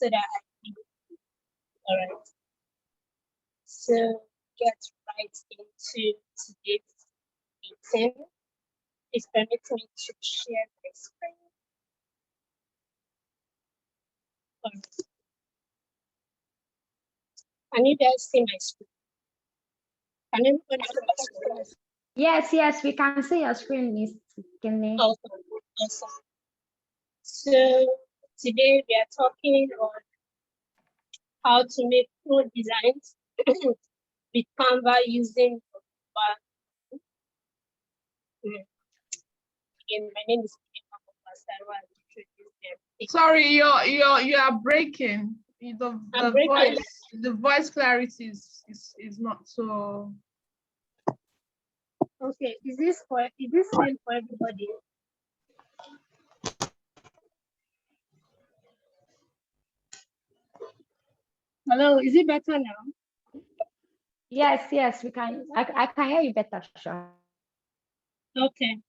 so that I can. All right. So get right into today's meeting. Please permit me to share my screen. All right. Can you guys see my screen? Can everybody see my screen? Yes, we can see your screen, Miss Kenny. Awesome. So today we are talking on how to make food designs with Canva using Again, my name is Sorry, you are breaking. The voice clarity is not so. Okay, is this same for everybody? Hello, is it better now? Yes, we can. I can hear you better, sure. Okay.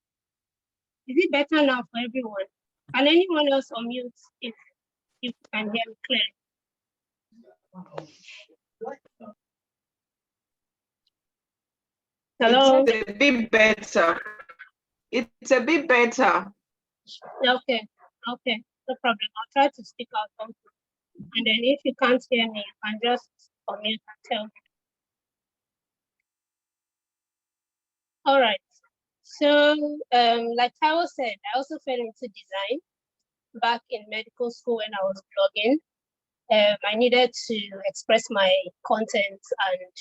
Is it better now for everyone? Can anyone else unmute if you can hear me clearly? Hello? It's a bit better. It's a bit better. Okay, no problem. I'll try to speak out something. And then if you can't hear me, you can just unmute and tell me. All right. So, like Taiwo said, I also fell into design back in medical school when I was blogging. I needed to express my content, and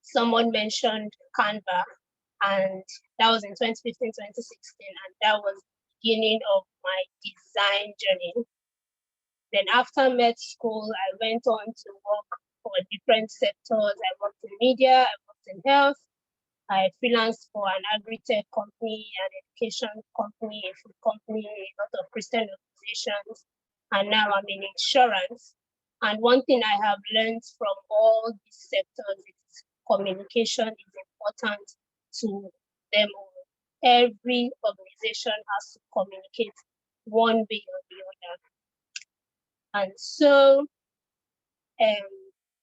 someone mentioned Canva, and that was in 2015, 2016, and that was the beginning of my design journey. Then after med school, I went on to work for different sectors. I worked in media, I worked in health, I freelanced for an agri-tech company, an education company, a food company, a lot of Christian organizations, and now I'm in insurance. And one thing I have learned from all these sectors is communication is important to them all. Every organization has to communicate one way or the other. And so,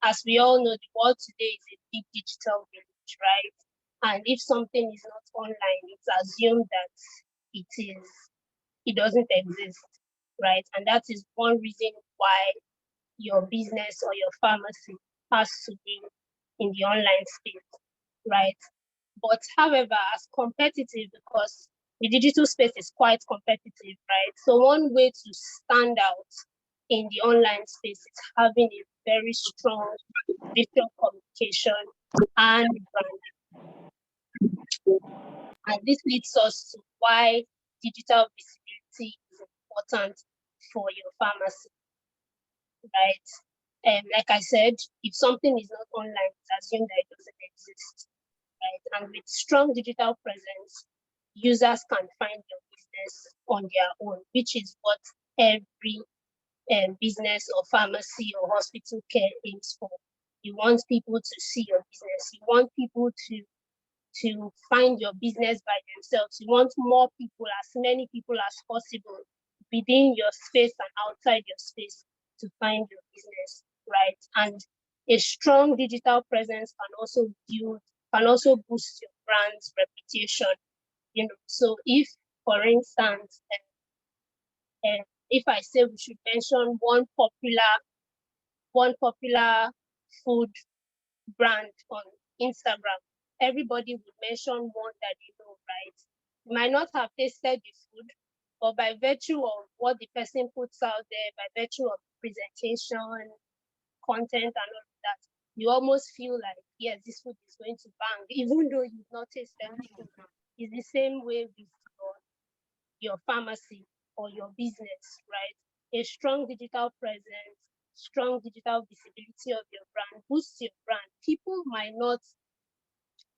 as we all know, the world today is a big digital village, right? And if something is not online, it's assumed that it doesn't exist, right? And that is one reason why your business or your pharmacy has to be in the online space, right? But however, as competitive, because the digital space is quite competitive, right? So one way to stand out in the online space is having a very strong digital communication and branding. And this leads us to why digital visibility is important for your pharmacy, right? And like I said, if something is not online, it's assumed that it doesn't exist, right? And with strong digital presence, users can find your business on their own, which is what every business or pharmacy or hospital care aims for. You want people to see your business. You want people to find your business by themselves. You want more people, as many people as possible, within your space and outside your space to find your business, right? And a strong digital presence can also boost your brand's reputation. You know, so if, for instance, if I say we should mention one popular food brand on Instagram, everybody would mention one that they know, right? You might not have tasted the food, but by virtue of what the person puts out there, by virtue of presentation, content, and all of that, you almost feel like, yes, this food is going to bang, even though you've not tasted the food. It's the same way with your pharmacy or your business, right? A strong digital presence, strong digital visibility of your brand boosts your brand. People might not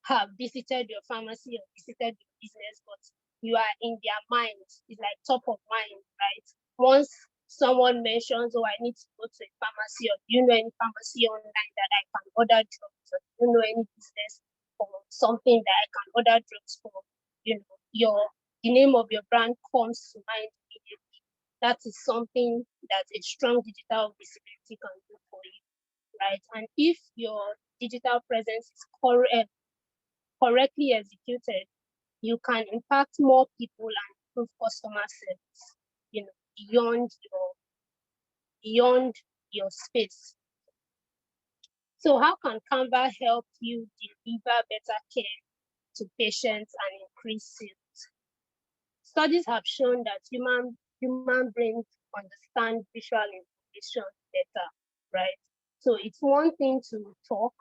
have visited your pharmacy or visited your business, but you are in their minds. It's like top of mind, right? Once someone mentions, oh, I need to go to a pharmacy, or do you know any pharmacy online that I can order drugs, or do you know any business or something that I can order drugs for, you know, the name of your brand comes to mind immediately. that is something that a strong digital visibility can do for you, right? And if your digital presence is correctly executed, you can impact more people and improve customer service, you know, beyond your space. So how can Canva help you deliver better care to patients and increase sales? Studies have shown that human brains understand visual information better, right? So it's one thing to talk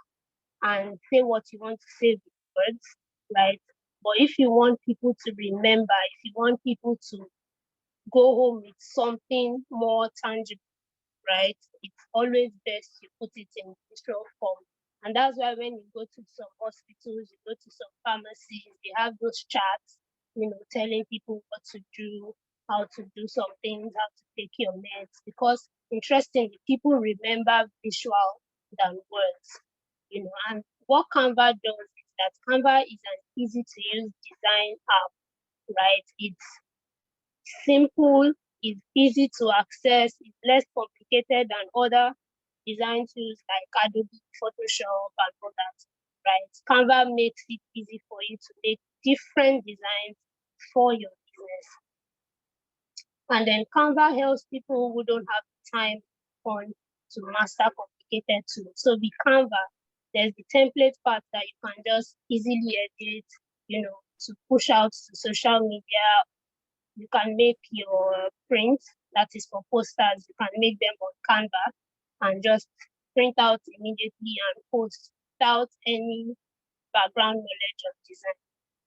and say what you want to say with words, right? But if you want people to remember, if you want people to go home with something more tangible, right? It's always best you put it in visual form. And that's why when you go to some hospitals, you go to some pharmacies, they have those charts, telling people what to do, how to do some things, how to take your meds. Because interestingly, people remember visual than words, And what Canva does is that Canva is an easy to use design app, right? It's simple, it's easy to access, it's less complicated than other design tools like Adobe Photoshop and all that, right? Canva makes it easy for you to make different designs for your business. And then Canva helps people who don't have time to master complicated tools. So with Canva, there's the template part that you can just easily edit, to push out to social media. You can make your prints, that is for posters, you can make them on Canva and just print out immediately and post without any background knowledge of design.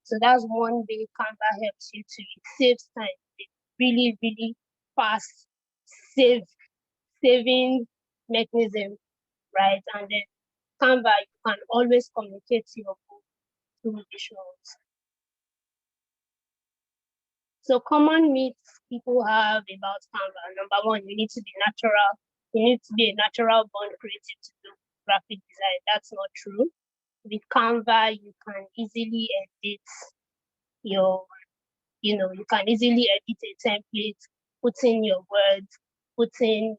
So that's one way Canva helps you to, it saves time. It's really, really fast saving mechanism, right? And then Canva, you can always communicate to your goal through visuals. So common myths people have about Canva. Number one, you need to be natural. You need to be a natural born creative to do graphic design. That's not true. With Canva, you can easily edit you can easily edit a template, put in your words, put in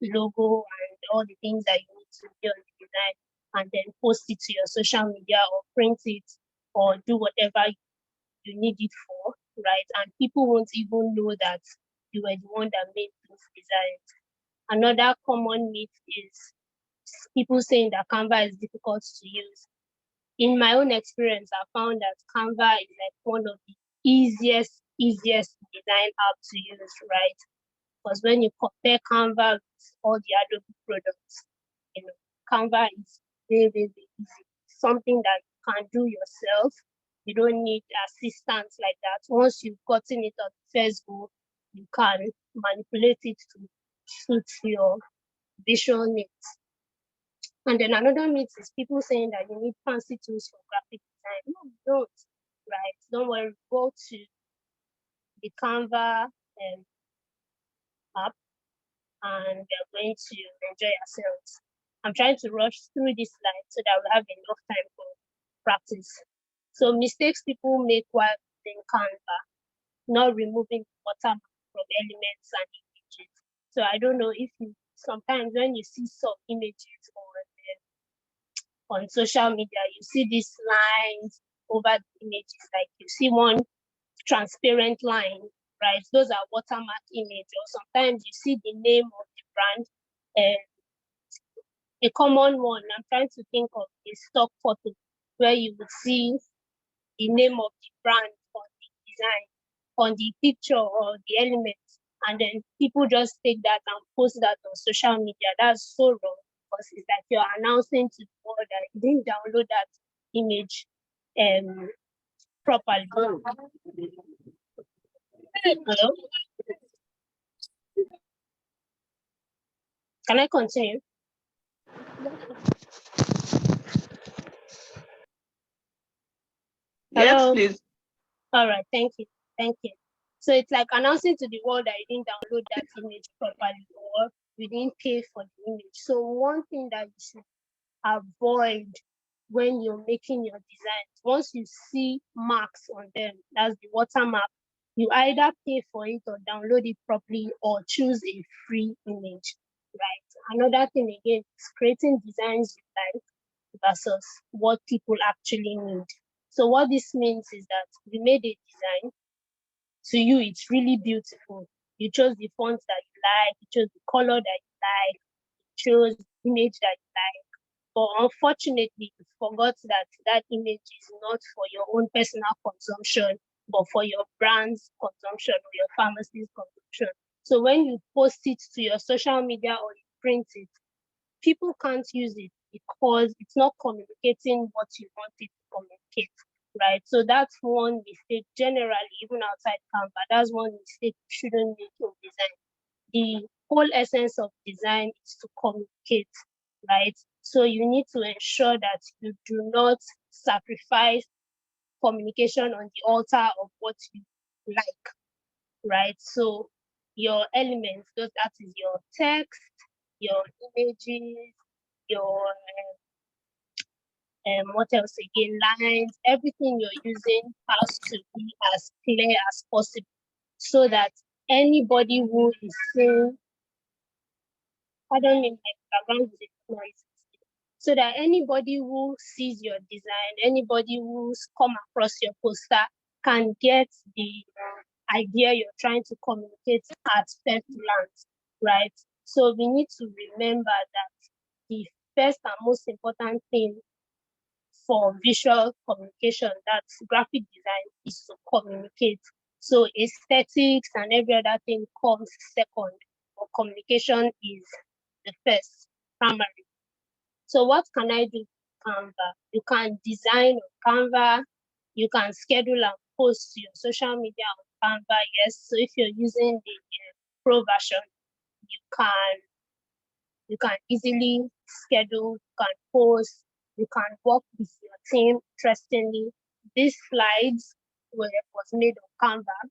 your logo and all the things that you need to do on the design, and then post it to your social media or print it or do whatever you need it for, right? And people won't even know that you were the one that made those designs. Another common myth is people saying that Canva is difficult to use. In my own experience, I found that Canva is like one of the easiest design app to use, right? Because when you compare Canva with all the Adobe products, Canva is very, very easy. Something that you can do yourself. You don't need assistance like that. Once you've gotten it on Facebook, you can manipulate it to suit your visual needs. And then another myth is people saying that you need fancy tools for graphic design. No, you don't, right? Don't worry, go to the Canva app and we're going to enjoy ourselves. I'm trying to rush through this slide so that we'll have enough time for practice. So mistakes people make while using Canva, not removing watermark from elements and images. So I don't know if you sometimes when you see some images on social media, you see these lines over the images, like you see one transparent line, right? Those are watermark image, or sometimes you see the name of the brand. A common one, I'm trying to think of a stock photo where you would see the name of the brand on the design, on the picture or the elements, and then people just take that and post that on social media. That's so wrong because it's like you're announcing to the world that you didn't download that image properly. Hello? Can I continue? Yes, Hello? please. All right, thank you. Thank you. So it's like announcing to the world that you didn't download that image properly or you didn't pay for the image. So one thing that you should avoid when you're making your designs, once you see marks on them, that's the watermark, You either pay for it or download it properly or choose a free image, right? Another thing again is creating designs you like versus what people actually need. So what this means is that you made a design, to you it's really beautiful. You chose the font that you like, you chose the color that you like, you chose the image that you like. But unfortunately, you forgot that that image is not for your own personal consumption, but for your brand's consumption or your pharmacy's consumption. So when you post it to your social media or you print it, people can't use it because it's not communicating what you want it to communicate, right? So that's one mistake generally, even outside Canva. That's one mistake you shouldn't make in design. The whole essence of design is to communicate, right? So you need to ensure that you do not sacrifice communication on the altar of what you like, right? So your elements, that is your text, your images, your what else again, lines, everything you're using has to be as clear as possible so that anybody who is seeing, pardon me, my background is noise, so that anybody who sees your design, anybody who's come across your poster can get the idea you're trying to communicate at first glance, right? So we need to remember that the first and most important thing for visual communication, that's graphic design, is to communicate. So aesthetics and every other thing comes second, but communication is the first, primary. So what can I do with Canva? You can design on Canva, you can schedule and post to your social media on Canva, yes. So if you're using the pro version, you can easily schedule, you can post, you can work with your team. Interestingly, these slides was made on Canva,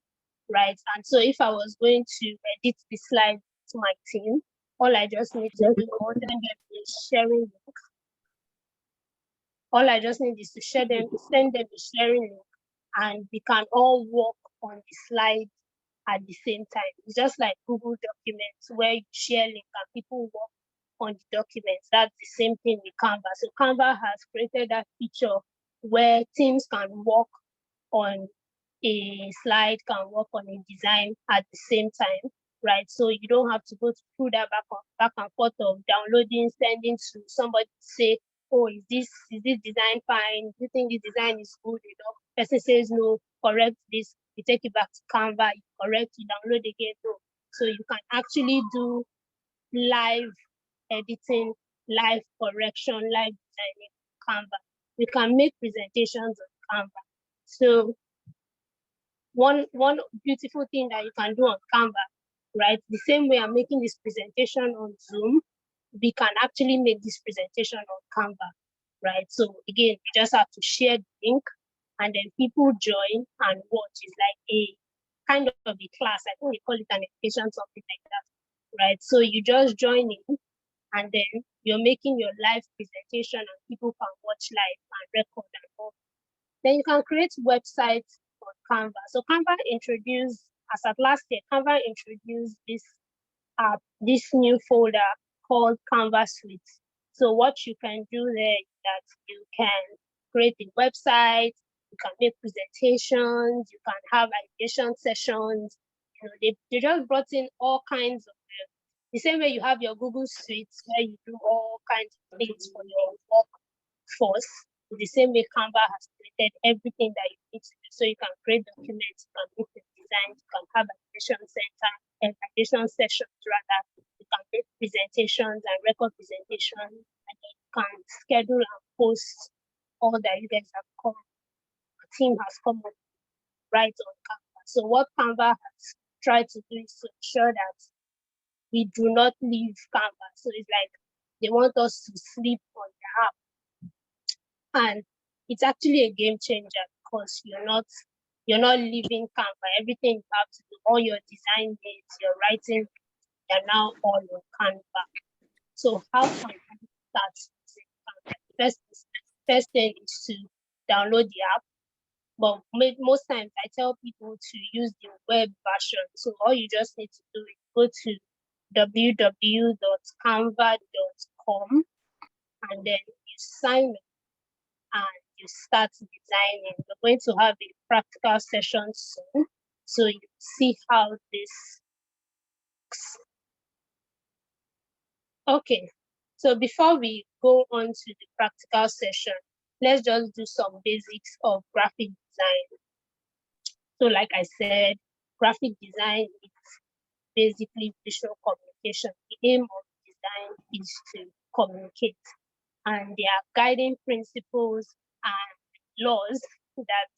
right? And so if I was going to edit the slides to my team, all I just need to do is send them a sharing link. All I just need is to send them a sharing link, and we can all work on the slide at the same time. It's just like Google Documents where you share link and people work on the documents. That's the same thing with Canva. So Canva has created that feature where teams can work on a slide, can work on a design at the same time, right? So you don't have to go through that back and forth of downloading, sending to somebody to say, oh, is this design fine? Do you think this design is good enough? Person says no, correct this. You take it back to Canva, you correct, you download again. No. So you can actually do live editing, live correction, live designing on Canva. We can make presentations on Canva. So one beautiful thing that you can do on Canva, right? The same way I'm making this presentation on Zoom, we can actually make this presentation on Canva, right? So again, you just have to share the link and then people join and watch. It's like a kind of a class. I think they call it an education, something like that, right? So you just join in and then you're making your live presentation and people can watch live and record and all. Then you can create websites on Canva. So Canva introduced, as at last year, Canva introduced this app, this new folder called Canva Suite. So what you can do there is that you can create a website, you can make presentations, you can have ideation sessions. You know, they just brought in all kinds of the same way you have your Google Suite where you do all kinds of things for your workforce. The same way Canva has created everything that you need to do. So you can create documents, you can make the designs, you can have ideation center and ideation sessions rather. You can make presentations and record presentations, and then you can schedule and post all that you guys have come, the team has come up right on Canva. So what Canva has tried to do is to ensure that we do not leave Canva. So it's like they want us to sleep on the app. And it's actually a game changer because you're not leaving Canva. Everything you have to do, all your design bits, your writing, they're now all on Canva. So how can I start using Canva? First thing is to download the app. But most times I tell people to use the web version. So all you just need to do is go to www.canva.com and then you sign up and you start designing. We're going to have a practical session soon, so you see how this works. Okay, so before we go on to the practical session, let's just do some basics of graphic design. So like I said, graphic design is basically visual communication. The aim of design is to communicate, and there are guiding principles and laws that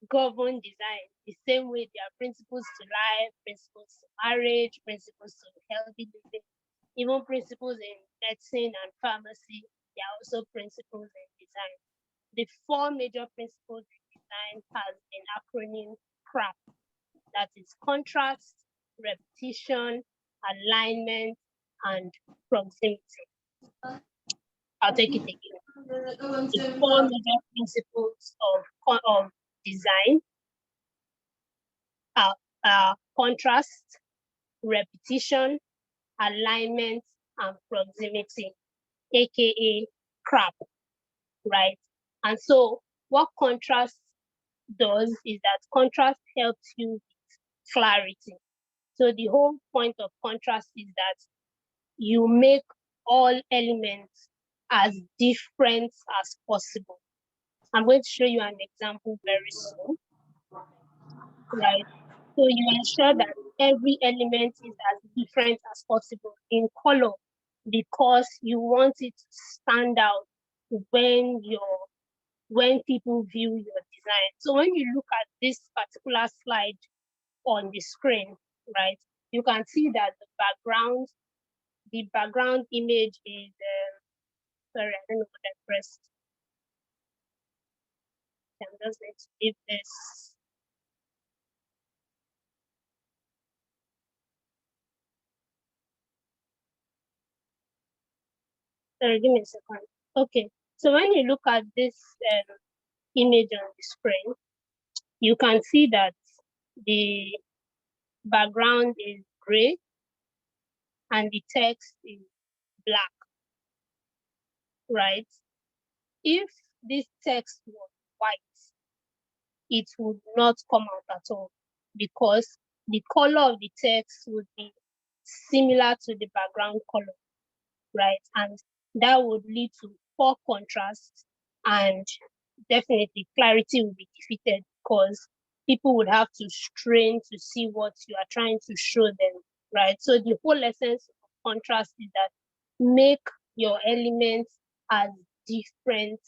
govern design. The same way there are principles to life, principles to marriage, principles to healthy living, even principles in medicine and pharmacy. There are also principles in design. The four major principles in design has an acronym CRAP. That is contrast, repetition, alignment, and proximity. I'll take it again. The four major principles of design are contrast, repetition, alignment, and proximity, aka CRAP, right? And so what contrast does is that contrast helps you with clarity. So the whole point of contrast is that you make all elements as different as possible. I'm going to show you an example very soon, right? So you ensure that every element is as different as possible in color because you want it to stand out when people view your design. So when you look at this particular slide on the screen, right, you can see that the background image is, sorry, I don't know what I pressed. I'm just going to leave this. Sorry, give me a second. Okay, so when you look at this image on the screen, you can see that the background is gray and the text is black, right? If this text was white, it would not come out at all because the color of the text would be similar to the background color, right? And that would lead to poor contrast and definitely clarity will be defeated because people would have to strain to see what you are trying to show them, right? So the whole essence of contrast is that make your elements as different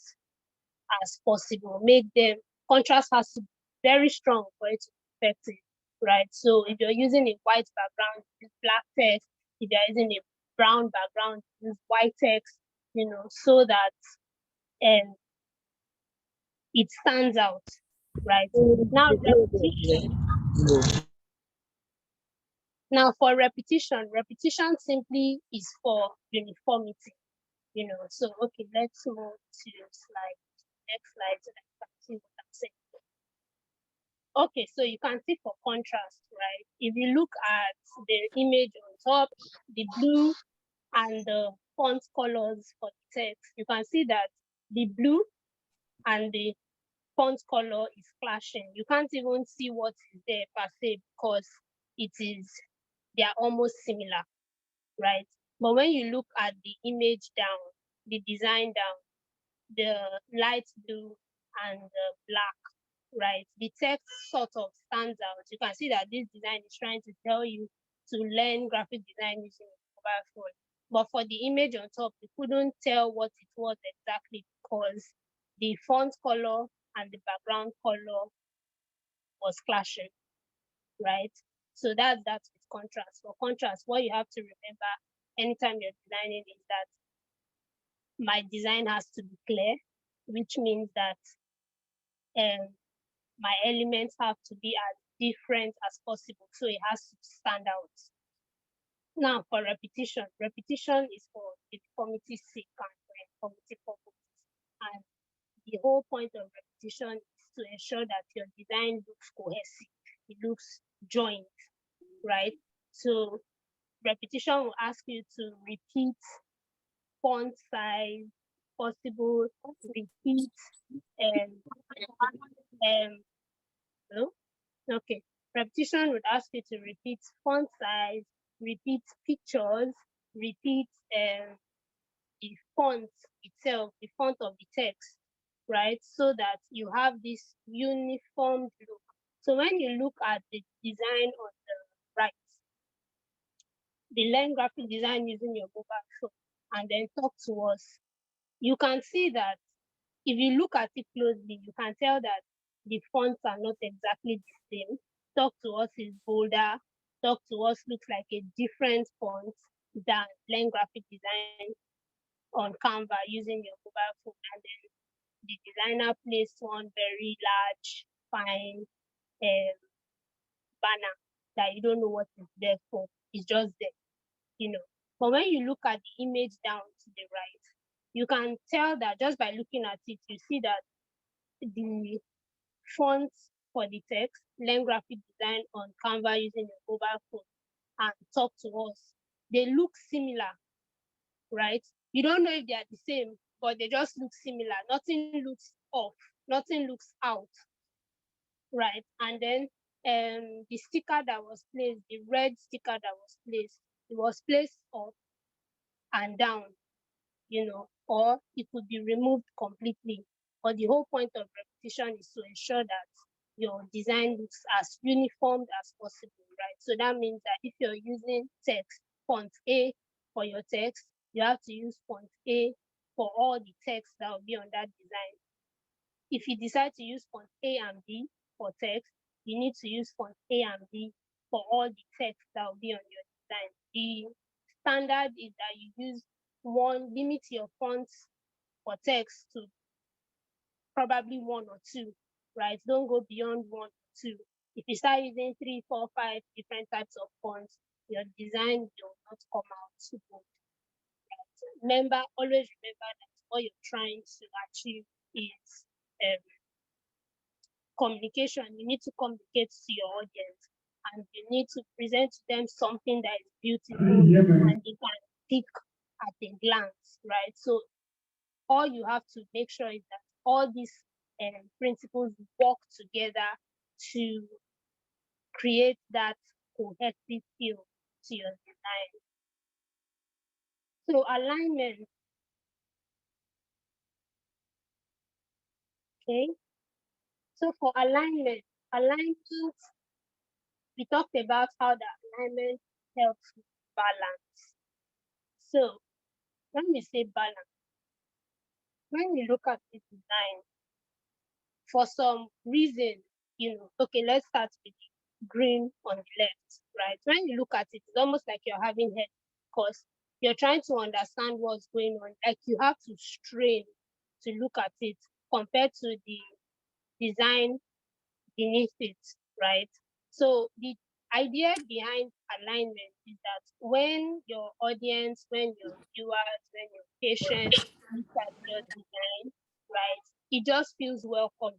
as possible. Make them, contrast has to be very strong for it to be effective, right? So if you're using a white background, use black text. If you're using a brown background, use white text, so that it stands out, right? Now, repetition. Now, for repetition simply is for uniformity, So, okay, let's move to next slide so that you can see what I'm saying. Okay, so you can see for contrast, right? If you look at the image on top, the blue and the font colors for the text, you can see that the blue and the font color is clashing. You can't even see what is there per se because they are almost similar, right? But when you look at the image down, the design down, the light blue and the black, right? The text sort of stands out. You can see that this design is trying to tell you to learn graphic design using a mobile phone. But for the image on top, you couldn't tell what it was exactly because the font color and the background color was clashing, right? So that's with contrast. For contrast, what you have to remember anytime you're designing is that my design has to be clear, which means that my elements have to be as different as possible. So it has to stand out. Now for repetition is for uniformity's sake and for uniformity purposes. And the whole point of repetition is to ensure that your design looks cohesive, it looks joined, right? So repetition will ask you to repeat font size, possible, repeat, um, no? Okay. Repetition would ask you to repeat font size, repeat pictures, repeat the font itself, the font of the text, right? So that you have this uniform look. So when you look at the design on the right, the learn graphic design using your mobile phone, and then talk to us, you can see that if you look at it closely, you can tell that the fonts are not exactly the same. Talk to us is bolder. Talk to us looks like a different font than learn graphic design on Canva using your mobile phone. And then the designer placed one very large, fine banner that you don't know what it's there for. It's just there, you know. But when you look at the image down to the right, you can tell that just by looking at it, you see that the fonts for the text, learn graphic design on Canva using your mobile phone, and talk to us. They look similar, right? You don't know if they are the same, but they just look similar. Nothing looks off, nothing looks out, right? And then the sticker that was placed, the red sticker that was placed, it was placed up and down, or it could be removed completely. But the whole point of repetition is to ensure that your design looks as uniform as possible, right? So that means that if you're using text, font A for your text, you have to use font A for all the text that will be on that design. If you decide to use font A and B for text, you need to use font A and B for all the text that will be on your design. The standard is that you use limit your fonts for text to probably one or two, right? Don't go beyond one or two. If you start using 3, 4, 5 different types of fonts, your design will not come out too good. Right? Always remember that what you're trying to achieve is communication. You need to communicate to your audience, and you need to present to them something that is beautiful and they can pick at a glance, right? So all you have to make sure is that all these principles work together to create that cohesive feel to your design. So alignment, okay? So for alignment, we talked about how the alignment helps with balance. So when we say balance, when we look at the design, for some reason, okay, let's start with the green on the left, right? When you look at it, it's almost like you're having head because you're trying to understand what's going on. Like you have to strain to look at it compared to the design beneath it, right? So the idea behind alignment is that when your audience, when your viewers, when your patients look at your design, right, it just feels welcome.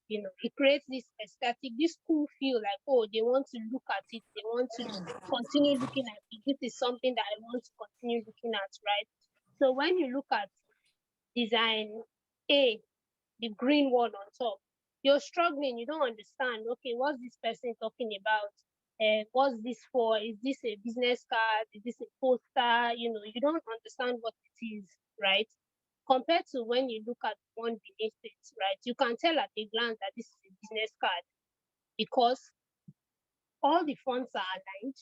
It creates this aesthetic, this cool feel like, oh, they want to look at it, they want to continue looking at it. This is something that I want to continue looking at, right? So when you look at design A, the green one on top, you're struggling, you don't understand, okay, what's this person talking about? What's this for? Is this a business card? Is this a poster? You don't understand what it is, right? Compared to when you look at one beneath it, right? You can tell at a glance that this is a business card because all the fonts are aligned,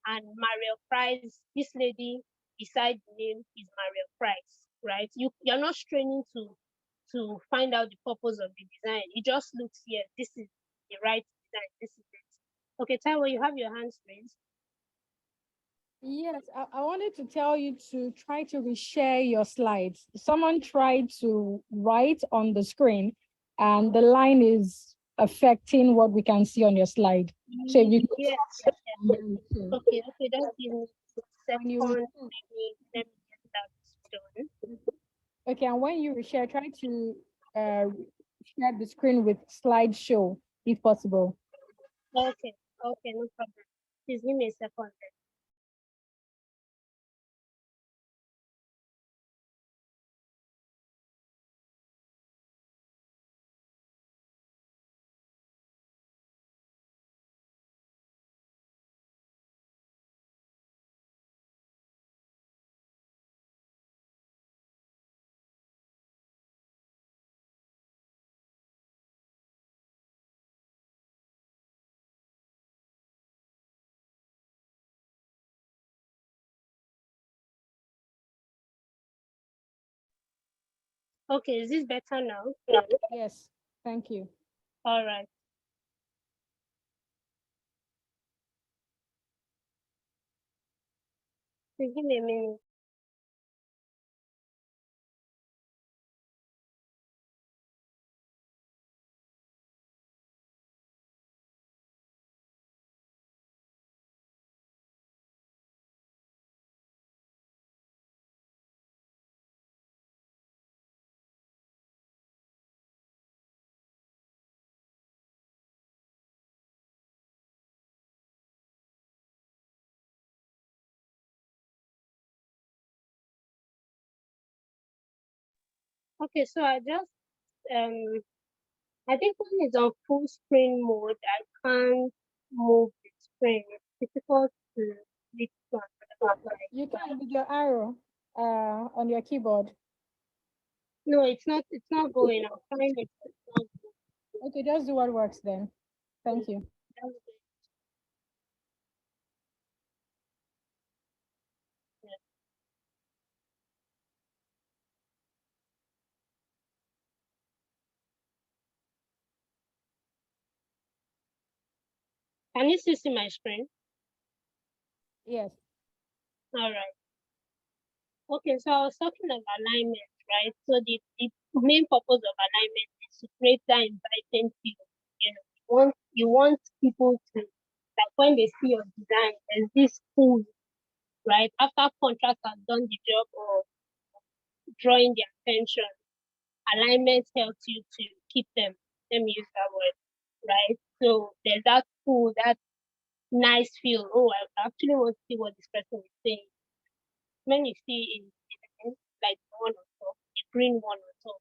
and Mariel Price, this lady beside the name is Mariel Price, right? You're not straining to find out the purpose of the design. It just looks here, this is the right design, this is it. Okay, Taiwo, you have your hands raised. Yes, I wanted to tell you to try to reshare your slides. Someone tried to write on the screen, and the line is affecting what we can see on your slide. So if you could Yes, stop yes. sharing then Okay, just give me a when you second. Let me get that done. okay, and when you reshare, try to uh, share the screen with slideshow if possible. Okay, okay, no problem. Please give me a second. Okay, is this better now? Yes, thank you. All right. Please give me a minute. Okay, so um I think when it's on full screen mode, I can't move the screen. It's difficult to reach to another slide. You can with your arrow on your keyboard. No, it's not going. I'm trying it. It's not Okay, just do what works then. Thank you. going. Can you still see my screen? Yes. All right. Okay, so I was talking of alignment, right? So the main purpose of alignment is to create that inviting feel. You want people to, like, when they see your design, there's this pull, right? After contrast has done the job of drawing their attention, alignment helps you to keep them. Let me use that word, right? So there's that pull, that nice feel. Oh, I actually want to see what this person is saying. When you see in like the one on top, the green one on top,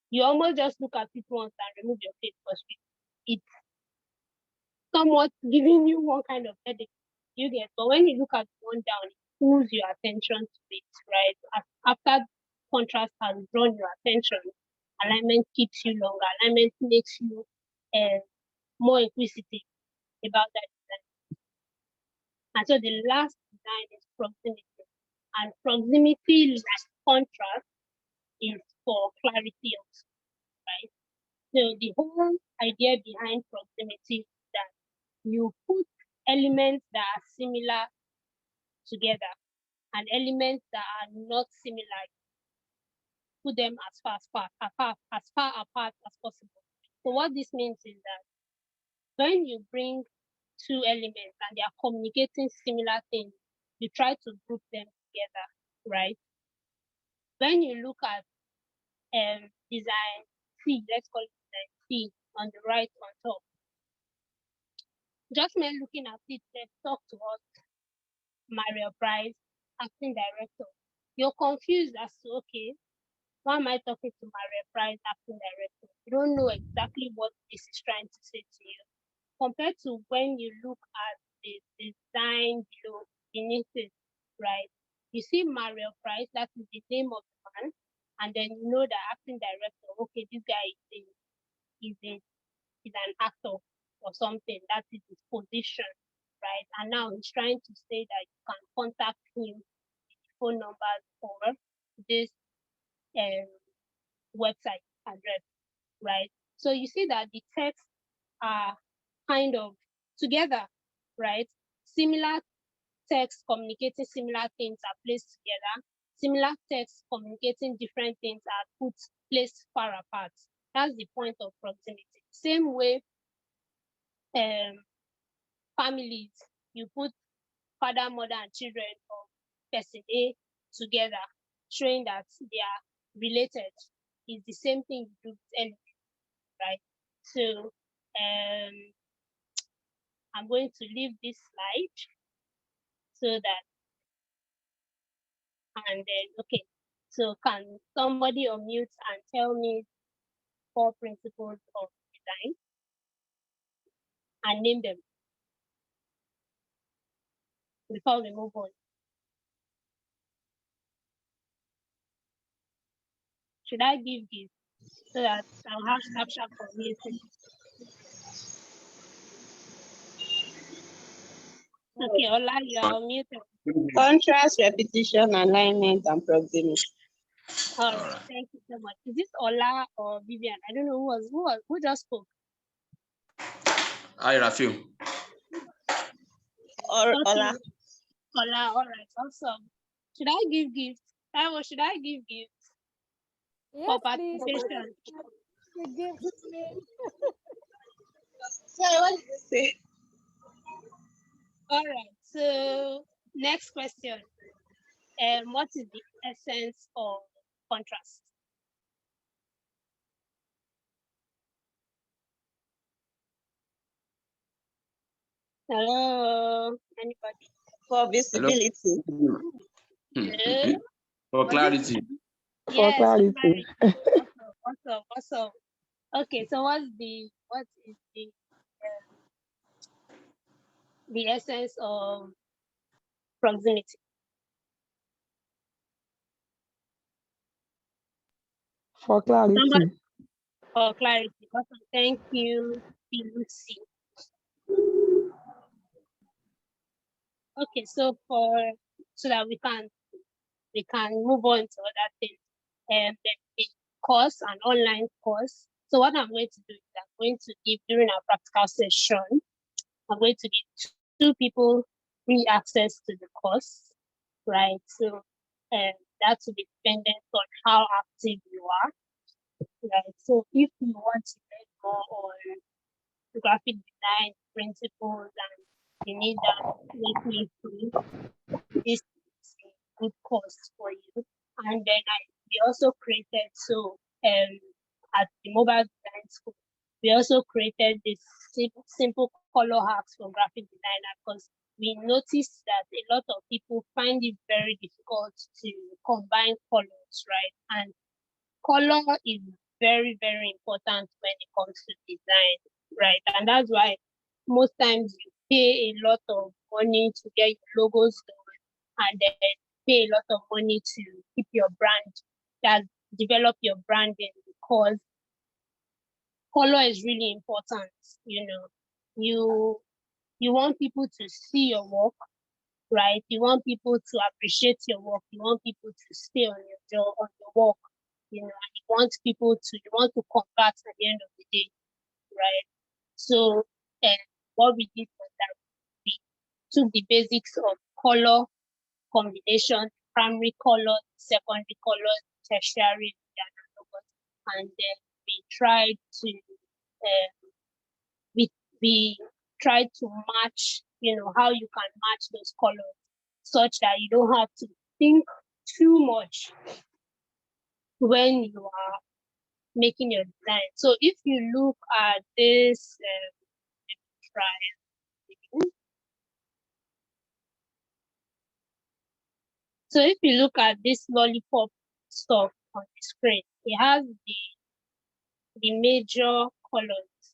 you almost just look at it once and remove your face because it's somewhat giving you one kind of headache. You get, but when you look at the one down, it pulls your attention to it, right? After contrast has drawn your attention, alignment keeps you longer. Alignment makes you more inquisitive about that design. And so the last design is proximity. And proximity, like contrast, is for clarity also, right? So the whole idea behind proximity is that you put elements that are similar together and elements that are not similar, put them as far apart as possible. So what this means is that when you bring two elements and they are communicating similar things, you try to group them together, right? When you look at design C, let's call it design C on the right on top, just men looking at it, let's talk to us, Mario Price, acting director. You're confused as to, okay, why am I talking to Mario Price, acting director? You don't know exactly what this is trying to say to you. Compared to when you look at the design below, beneath it, right? You see Mario Price, that is the name of the man, and then you know the acting director, okay, this guy is an actor or something, that is his position, right? And now he's trying to say that you can contact him with the phone numbers for this um, website address, right? So you see that the texts are kind of together, right? Similar text communicating similar things are placed together. Similar text communicating different things are put placed far apart. That's the point of proximity. Same way, um, families, you put father, mother, and children of person A together, showing that they are related. Is the same thing you do with elements. right? So I'm going to leave this slide so that, and then, okay, so can somebody unmute and tell me 4 principles of design and name them before we move on? Should I give this so that I'll have sharp for music? Okay, Ola, you are unmuted. Contrast, repetition, alignment, and proximity. All right, thank you so much. Is this Ola or Vivian? I don't know who just spoke. Hi, Rafiu. Or Okay. Ola, all right, awesome. Should I give gifts? Taiwo, should I give gifts for Yes, please. participation? You give it to me. sorry, what did you say? All right, so next question. What is the essence of contrast? Hello, anybody? For visibility. Hello? For Was it- clarity. For Yes, for clarity. clarity. Awesome. Okay, so what is the essence of proximity? For clarity. Somebody for clarity. Awesome. Thank you, PUC. Okay, so that we can move on to other things. The course, an online course. So what I'm going to do is I'm going to give during our practical session, I'm going to give 2 people free access to the course, right? So that will be dependent on how active you are, right? So if you want to learn more on graphic design principles and you need that weekly free, this is a good course for you. And then we also created, so at the mobile design school, we also created this simple color hacks for graphic designer, because we noticed that a lot of people find it very difficult to combine colors, right? And color is very, very important when it comes to design, right? And that's why most times you pay a lot of money to get your logos done, and then pay a lot of money to keep your brand, that develop your branding, because color is really important. You want people to see your work, right? You want people to appreciate your work. You want people to stay on your work, and you want to convert at the end of the day, right? So what we did was that we took the basics of color combination, primary color, secondary color, tertiary, and then we tried to we tried to match, how you can match those colors such that you don't have to think too much when you are making your design. So if you look at this, so if you look at this lollipop stuff on the screen, it has the major colors,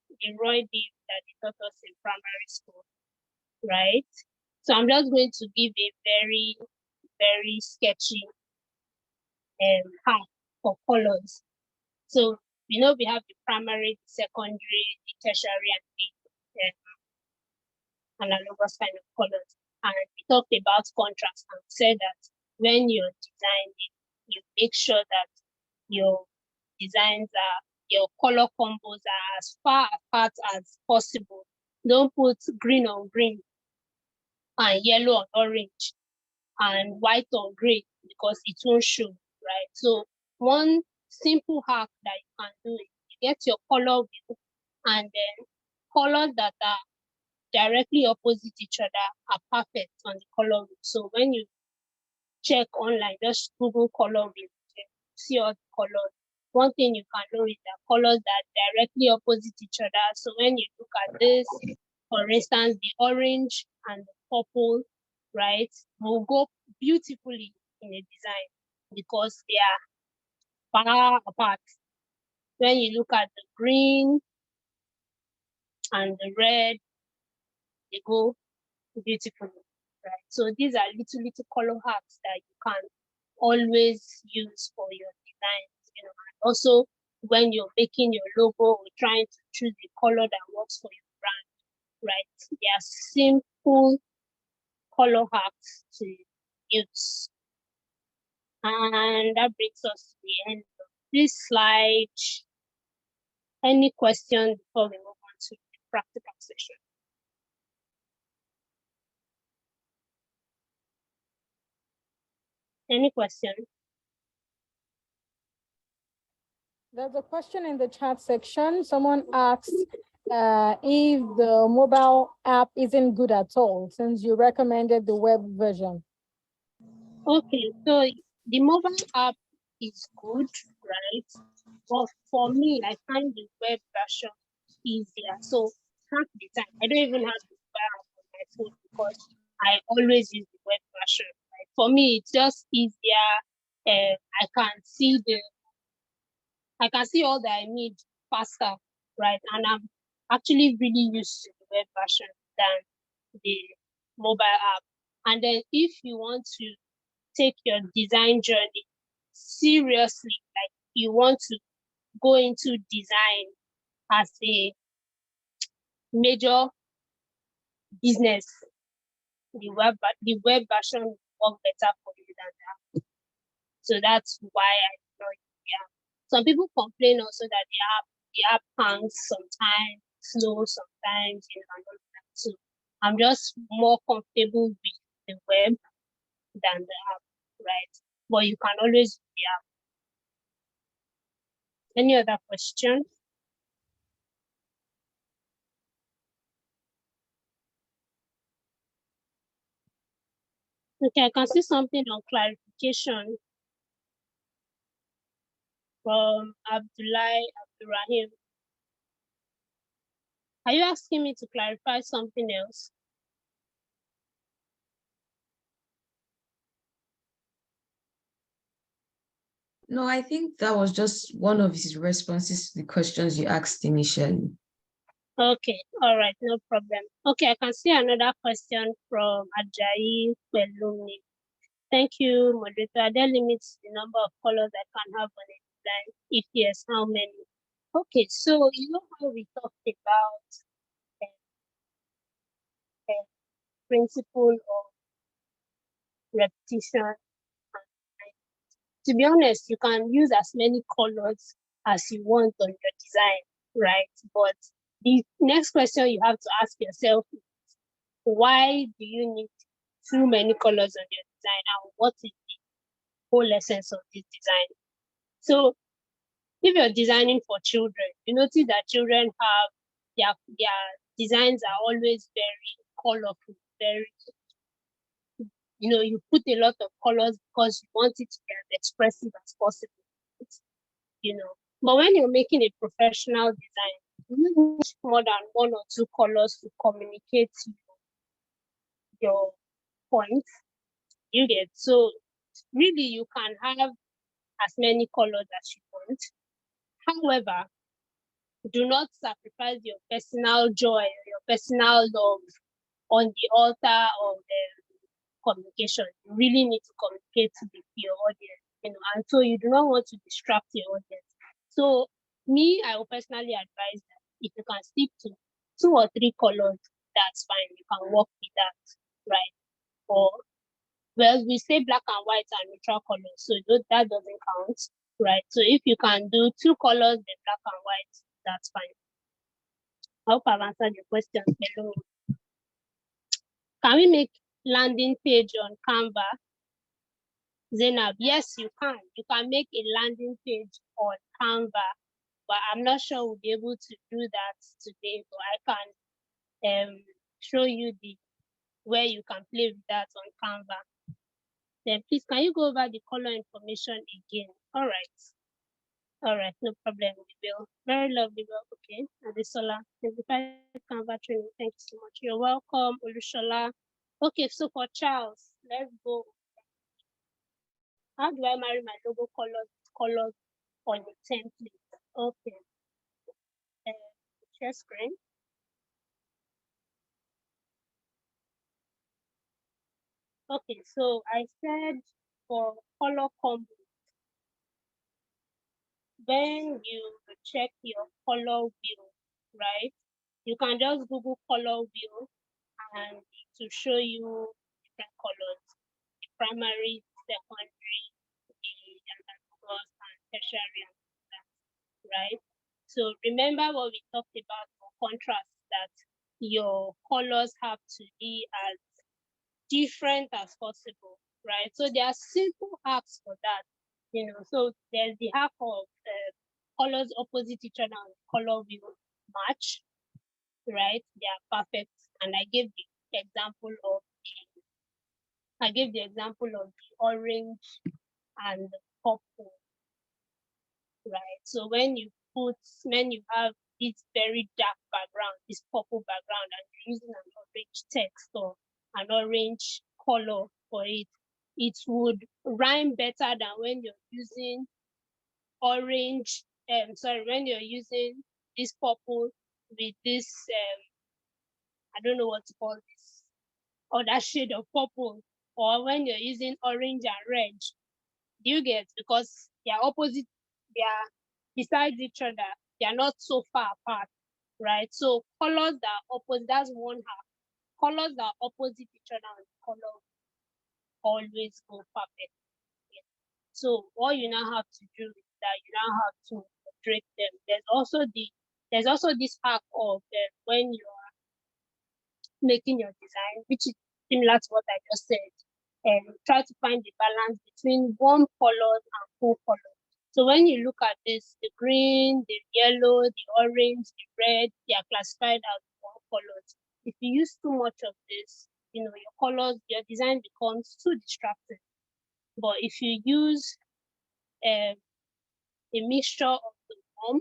the Roy Deep that they taught us in primary school, right? So I'm just going to give a very, very sketchy hack for colors. So we have the primary, the secondary, the tertiary, and the analogous kind of colors. And we talked about contrast and said that when you're designing, you make sure that your your color combos are as far apart as possible. Don't put green on green and yellow on orange and white on gray, because it won't show, right? So one simple hack that you can do is you get your color wheel, and then colors that are directly opposite each other are perfect on the color wheel. So when you check online, just Google color wheel, see all the colors. one thing you can know is that colors are directly opposite each other. So when you look at this, for instance, the orange and the purple, right, will go beautifully in a design because they are far apart. When you look at the green and the red, they go beautifully, right? So these are little color hacks that you can always use for your designs, you know. And also when you're making your logo or trying to choose the color that works for your brand, right? They are simple color hacks to use. And that brings us to the end of this slide. Any questions before we move on to the practical session? Any questions? There's a question in the chat section. Someone asked if the mobile app isn't good at all, since you recommended the web version. Okay, so the mobile app is good, right? But for me, I find the web version easier. So half the time, I don't even have the mobile app on my phone because I always use the web version. Right? For me, it's just easier. I can see all that I need faster, right? And I'm actually really used to the web version than the mobile app. And then if you want to take your design journey seriously, like you want to go into design as a major business, the web version will work better for you than that. So that's why I know yeah. Some people complain also that the app hangs sometimes, slow sometimes, you know, and all that. So I'm just more comfortable with the web than the app, right? But you can always use the app. Any other question? Okay, I can see something on clarification from Abdullahi Abdurrahim. Are you asking me to clarify something else? No, I think that was just one of his responses to the questions you asked initially. Okay, all right, no problem. Okay, I can see another question from Ajayi Pelumi. Thank you, moderator. Are there limits to the number of colors I can have on a design? If yes, how many? Okay, so you know how we talked about the principle of repetition. To be honest, you can use as many colors as you want on your design, right? But the next question you have to ask yourself is, why do you need too many colors on your design, and what is the whole essence of this design? So if you're designing for children, you notice that children have their designs are always very colorful, very, you know, you put a lot of colors because you want it to be as expressive as possible, you know. But when you're making a professional design, you need more than one or two colors to communicate your point. You get, so really you can have as many colors as you want. However, do not sacrifice your personal joy, your personal love on the altar of the communication. You really need to communicate with your audience, you know, and so you do not want to distract your audience. So me, I will personally advise that if you can stick to 2 or 3 colors, that's fine. You can work with that, right? Or well, we say black and white and neutral colors, so that doesn't count, right? So if you can do 2 colors, the black and white, that's fine. I hope I've answered your question. Hello. Can we make landing page on Canva? Zainab, yes, you can. You can make a landing page on Canva, but I'm not sure we'll be able to do that today. So I can show you the where you can play with that on Canva. Then please, can you go over the color information again? All right. All right, no problem. We will. Very lovely. Well, okay. Adesola, simplified Canva training. Thank you so much. You're welcome, Olushola. Okay, so for Charles, let's go. How do I marry my logo colors on the template? Okay. Uh, share screen. Okay, so I said for color combo, when you check your color wheel, right? You can just Google color wheel and to show you different colors, primary, secondary, and cross and tertiary, and that, right? So remember what we talked about for contrast, that your colors have to be as different as possible, right? So there are simple hacks for that, So there's the hack of colors opposite each other and color will match, right? They are perfect. And I gave the example of the orange and the purple, right? So when you have this very dark background, this purple background, and you're using an orange text or an orange color for it, it would rhyme better than when you're using orange. When you're using this purple with this I don't know what to call this, or that shade of purple, or when you're using orange and red. Do you get? Because they are beside each other, they are not so far apart, right? So colors that are opposite, that's one half. Colors that are opposite each other and color always go perfect. Yeah. So all you now have to do is that you now have to portray them. There's also this hack of when you're making your design, which is similar to what I just said, and try to find the balance between warm colors and cool colors. So when you look at this, the green, the yellow, the orange, the red, they are classified as warm colors. If you use too much of this, your design becomes too distracting. But if you use a mixture of the warm,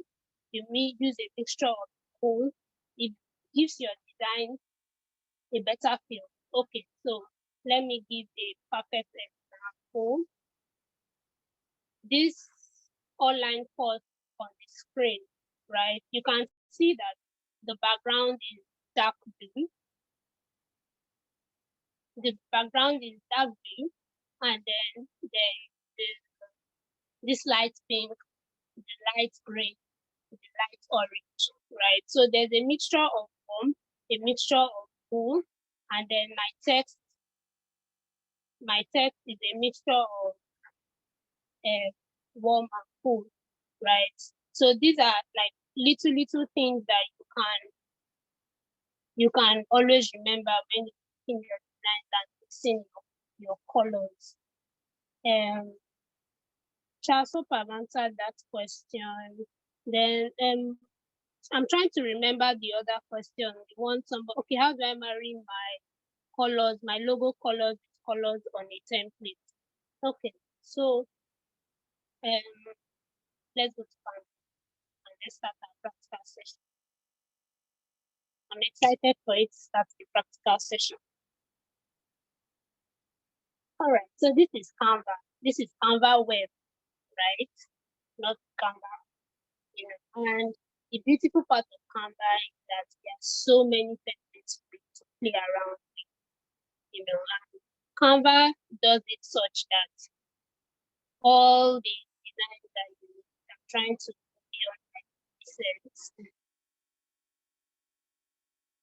use a mixture of cool, it gives your design a better feel. Okay, so let me give a perfect example. This online course on the screen, right? You can see that the background is dark blue. The background is dark blue, and then this light pink, the light gray, the light orange, right? So there's a mixture of warm, a mixture of cool, and then my text is a mixture of warm and cool, right? So these are like little things that you can always remember when you're making your designs and mixing your colors. Charles, hope I've answered that question. Then I'm trying to remember the other question. Okay, how do I marry my logo colors with colors on a template? Okay, so let's go to Canva and let's start our practical session. I'm excited for it to start the practical session. All right, so this is Canva. This is Canva web, right? Not Canva, And the beautiful part of Canva is that there are so many templates for you to play around with, And Canva does it such that all the designs that you are trying to be on like pixels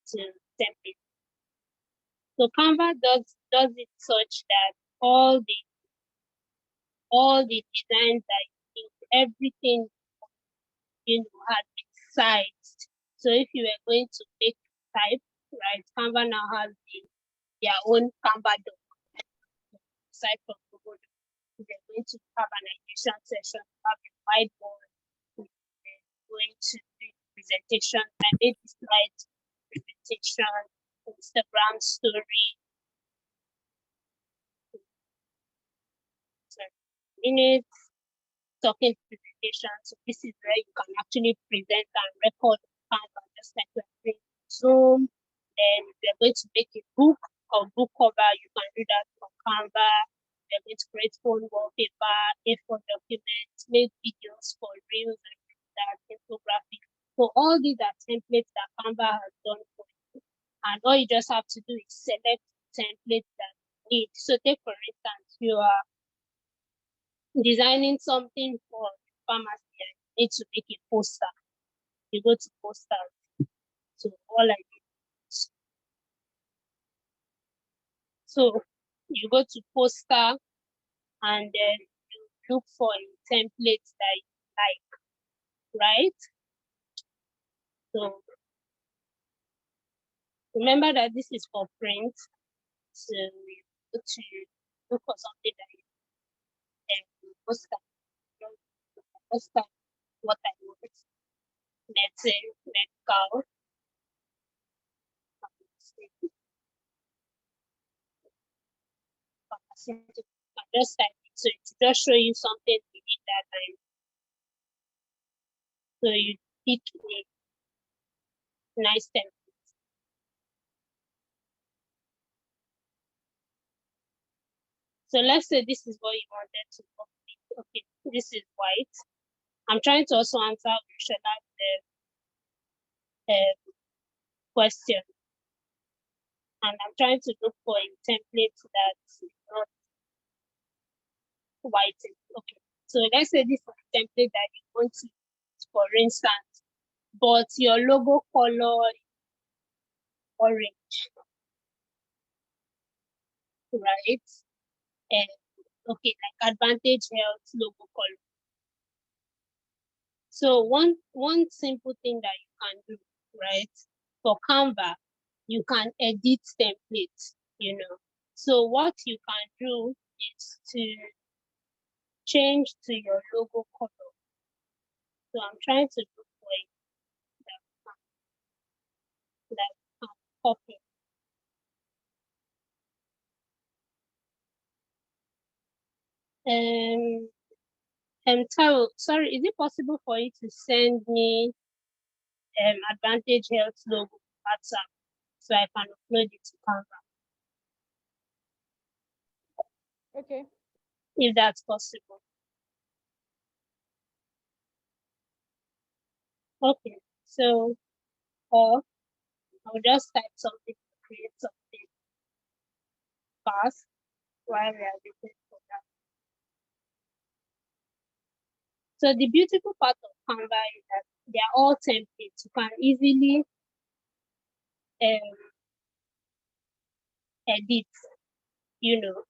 to template. So Canva does it such that all the designs that you think, everything has been sized. So if you were going to make type, right, Canva now has their own Canva doc side from Google. They're going to have an education session, have a whiteboard, they're going to do presentation. I made this slide presentation, Instagram story, minutes. talking presentation. So this is where you can actually present and record on Canva, just like we're doing Zoom. Then if you're going to make a book or book cover, you can do that on Canva. You're going to create phone wallpaper, A4 documents, make videos for reels and that infographic. So all these are templates that Canva has done for you. And all you just have to do is select templates that you need. So take for instance, you are designing something for pharmacy and you need to make a poster. You go to posters. So all I did. So you go to poster and then you look for a template that you like, right? So remember that this is for print. So you go to look for something that you poster. Poster what I want. Let's say medical. Just type it. So it just show you something you need that time. So you pick a nice template. So let's say this is what you wanted to copy. Okay, this is white. I'm trying to also answer the question, and I'm trying to look for a template that's not white. Okay, so let's say this is a template that you want to use, for instance, but your logo color is orange, right? And okay, like Advantage Health logo color. So one simple thing that you can do, right? For Canva, you can edit templates, you know. So what you can do is to change to your logo color. So I'm trying to look for it that can copy. Taro, sorry, is it possible for you to send me Advantage Health logo WhatsApp so I can upload it to Canva, Okay. if that's possible? Okay, so or I'll just type something to create something fast while we are waiting for that. So the beautiful part of Canva is that they are all templates. You can easily edit, you know,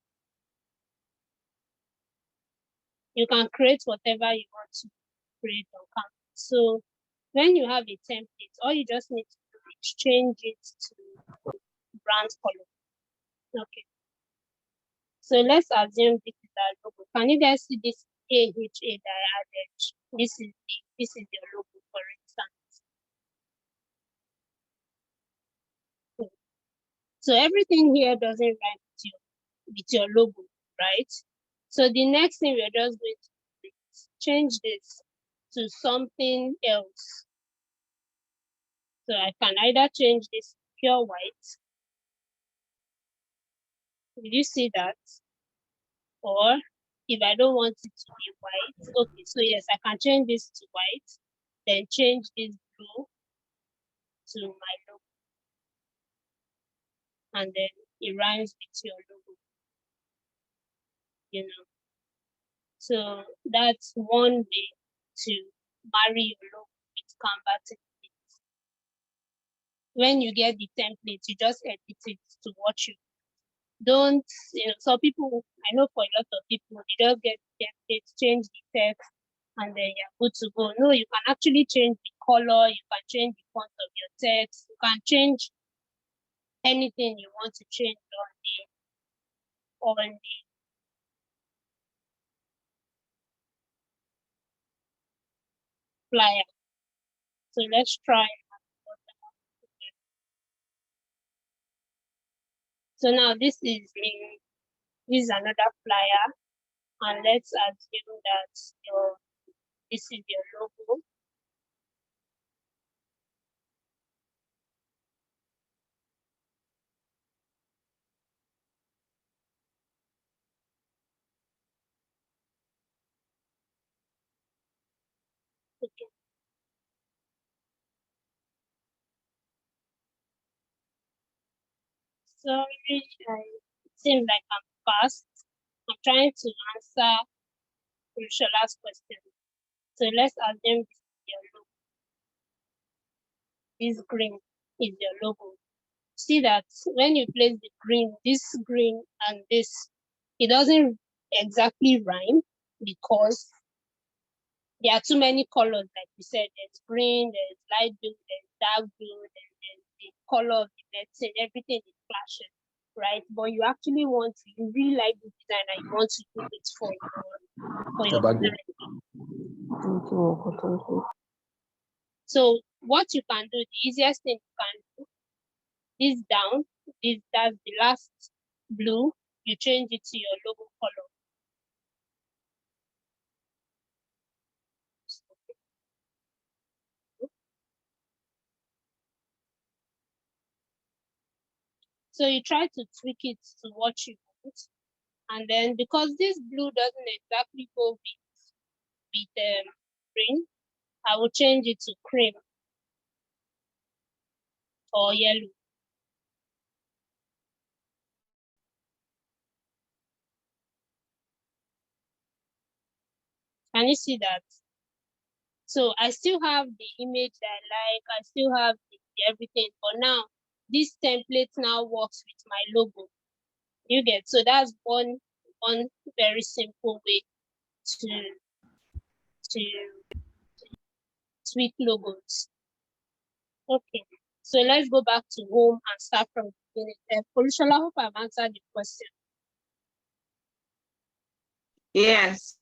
you can create whatever you want to create on Canva. So when you have a template, all you just need to do is change it to brand color. Okay. So let's assume this is our logo. Can you guys see this AHA that I added? This is your logo, for instance. So everything here doesn't rhyme with your logo, right? So the next thing we're just going to do is change this to something else. So I can either change this to pure white. Did you see that? Or if I don't want it to be white, okay, so yes, I can change this to white, then change this blue to my logo, and then it rhymes with your logo, you know. So that's one way to marry your logo with Canva templates. When you get the template, you just edit it to what you don't, you know, some people, I know for a lot of people, you just get the template, change the text, and then you're good to go. No, you can actually change the color, you can change the font of your text, you can change anything you want to change on the flyer. So let's try. So now this is another flyer, and let's assume that your this is your logo. Okay. Sorry, it seems like I'm fast. I'm trying to answer Shola's question. So let's assume this is your logo. This green is your logo. See that when you place the green, this green and this, it doesn't exactly rhyme because there are too many colors, like we said. There's green, there's light blue, there's dark blue, there's the color of the medicine, everything is flashing, right? But you actually want to, you really like the design and you want to use it for your design. So what you can do, the easiest thing you can do, this down, that's the last blue, you change it to your logo color. So you try to tweak it to what you want. And then because this blue doesn't exactly go with green, I will change it to cream or yellow. Can you see that? So I still have the image that I like, I still have everything, but now this template now works with my logo. You get, so that's one very simple way to tweak logos. Okay, so let's go back to home and start from the beginning. Polushola, I hope I've answered the question. Yes.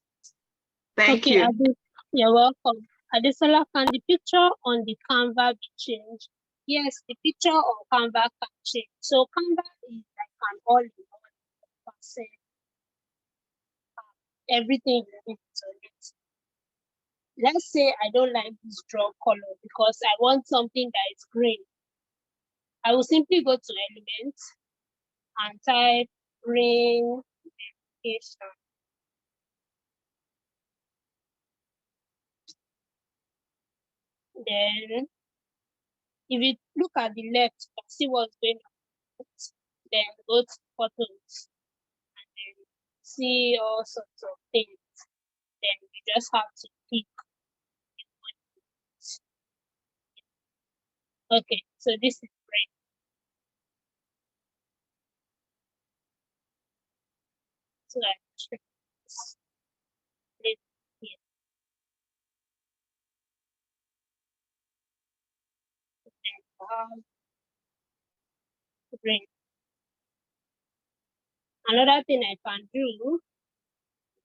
Thank Okay, you. you're welcome. Adesola, can the picture on the Canva be changed? Yes, the picture on Canva can change. So Canva is like an all-in-one person. Everything you need is on it. Let's say I don't like this draw color because I want something that is green. I will simply go to Elements and type green verification. Then, if you look at the left, you can see what's going on. Then go to photos and then see all sorts of things. Then you just have to pick. Okay, so this is green. So I check this here. Then green. Another thing I can do,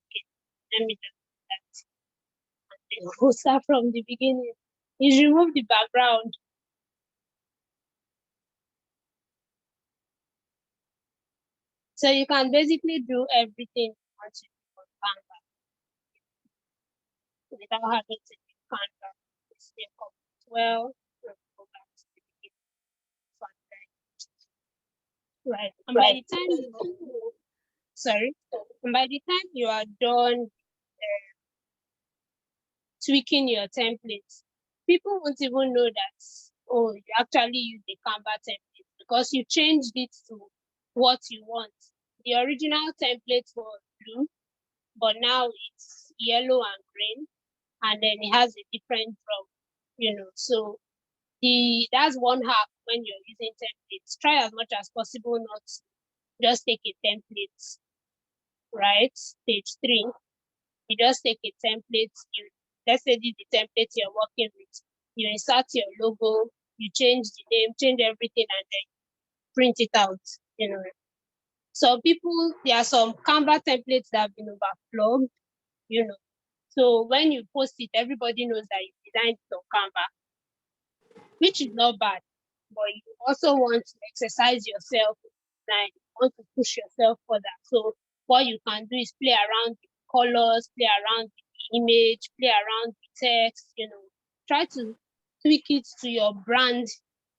okay, let me just do that. And then we'll start from the beginning, is remove the background. So you can basically do everything you want to do on Canva without having to do Canva. Step up well, we'll go back to the beginning. Right. And by the time and by the time you are done tweaking your templates, people won't even know that, oh, you actually use the Canva template because you changed it to what you want. The original template was blue, but now it's yellow and green, and then it has a different drop, So that's one hack when you're using templates. Try as much as possible not to just take a template, right? Page 3. You just take a template, let's say this is the template you're working with. You insert your logo, you change the name, change everything, and then print it out. So there are some Canva templates that have been overflowed. So when you post it, everybody knows that you designed it on Canva, which is not bad. But you also want to exercise yourself, and you want to push yourself further. So what you can do is play around with colors, play around with the image, play around with text, try to tweak it to your brand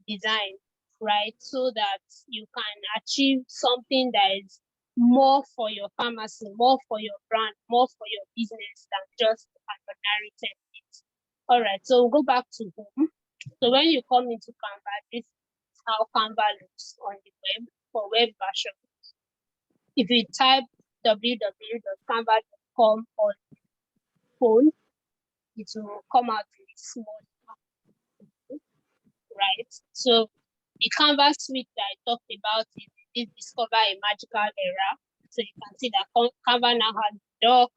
design, right? So that you can achieve something that is more for your pharmacy, more for your brand, more for your business than just an ordinary template. All right, so we'll go back to home. So when you come into Canva, this is how Canva looks on the web for web version. If you type www.canva.com on phone, it will come out in small, right? So the Canva suite that I talked about is Discover a Magical Era. So you can see that Canva now has the doc,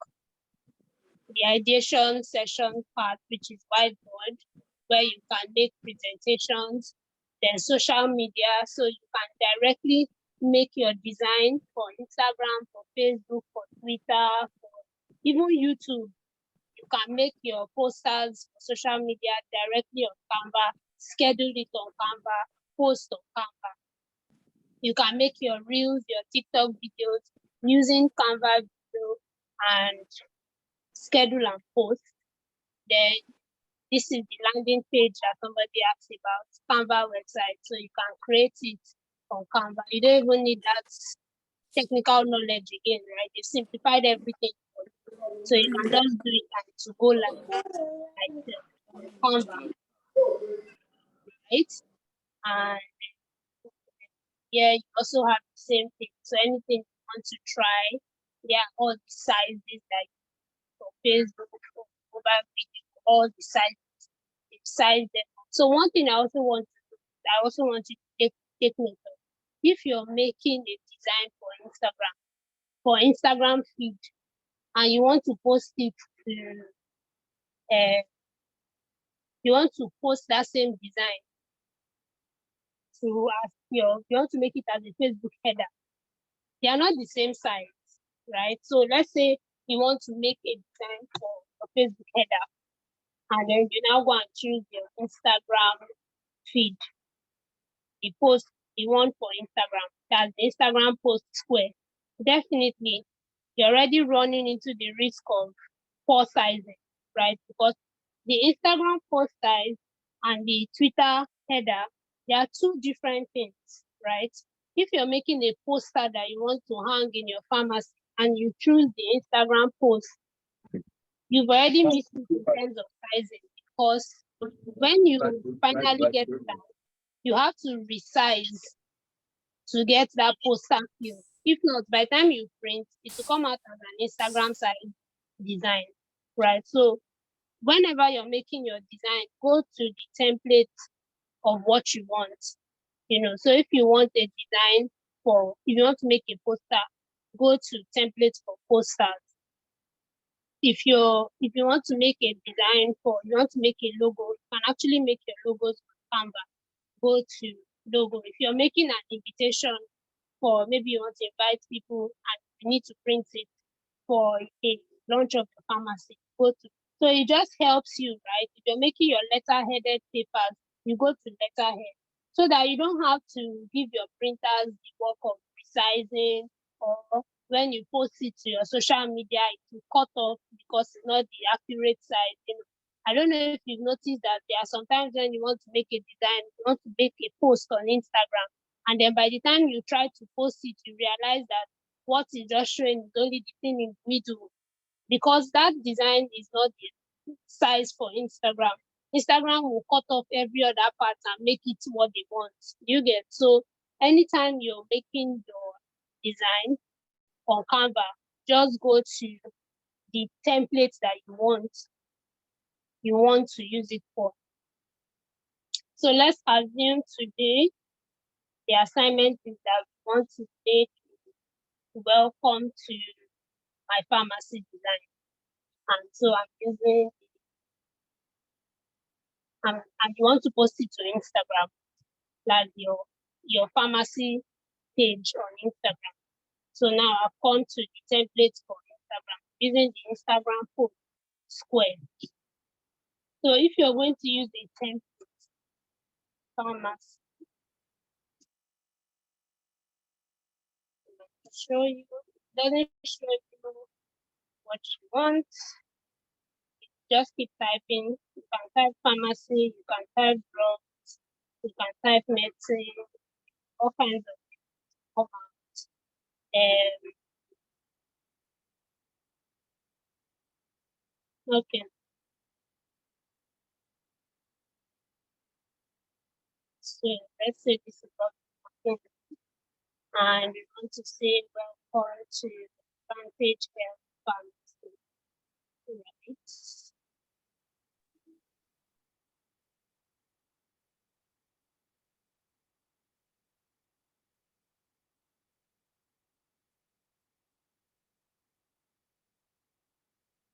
the ideation session part, which is whiteboard, where you can make presentations, then social media, so you can directly make your design for Instagram, for Facebook, for Twitter, for even YouTube. You can make your posters for social media directly on Canva, schedule it on Canva, post on Canva. You can make your reels, your TikTok videos using Canva video and schedule and post. Then this is the landing page that somebody asked about, Canva website. So you can create it on Canva. You don't even need that technical knowledge again, right? They've simplified everything for you. So you can just do it and to go live like Canva, right? And yeah, you also have the same thing. So anything you want to try, there are all the sizes like for Facebook, for mobile video, all the sizes, the size them. So one thing I also want you to take note of. If you're making a design for Instagram feed, and you want to post it to, you want to post that same design to as you want to make it as a Facebook header. They are not the same size, right? So let's say you want to make a design for a Facebook header, and then you now go and choose your Instagram feed, the post, the one for Instagram, that's the Instagram post square. Definitely, you're already running into the risk of poor sizing, right? Because the Instagram post size and the Twitter header, they are two different things, right? If you're making a poster that you want to hang in your pharmacy and you choose the Instagram post, you've already missed it in terms of sizing, because when you finally get it out, you have to resize to get that poster feel. If not, by the time you print, it will come out as an Instagram size design, right? So whenever you're making your design, go to the template of what you want. So if you want a design if you want to make a poster, go to templates for posters. If you want to make a design you want to make a logo, you can actually make your logos on Canva. Go to logo. If you're making an invitation for maybe you want to invite people and you need to print it for a launch of the pharmacy, so it just helps you, right? If you're making your letter-headed papers, you go to letterhead, so that you don't have to give your printers the work of resizing, or when you post it to your social media, it will cut off because it's not the accurate size. I don't know if you've noticed that there are sometimes when you want to make a design, you want to make a post on Instagram, and then by the time you try to post it, you realize that what is just showing is only the thing in the middle, because that design is not the size for Instagram. Instagram will cut off every other part and make it what they want. You get? So anytime you're making your design on Canva, just go to the templates that you want to use it for. So let's assume today the assignment is that we want to say welcome to my pharmacy design. And so I'm using and you want to post it to Instagram, like your pharmacy page on Instagram. So now I've come to the template for Instagram using the Instagram post square. So if you're going to use a template pharmacy, show you doesn't show you what you want. just keep typing. You can type pharmacy, you can type drugs, you can type medicine, all kinds of commands. Okay, so let's say this is what we're talking, and we want to say welcome to Vantage Health Pharmacy. Right.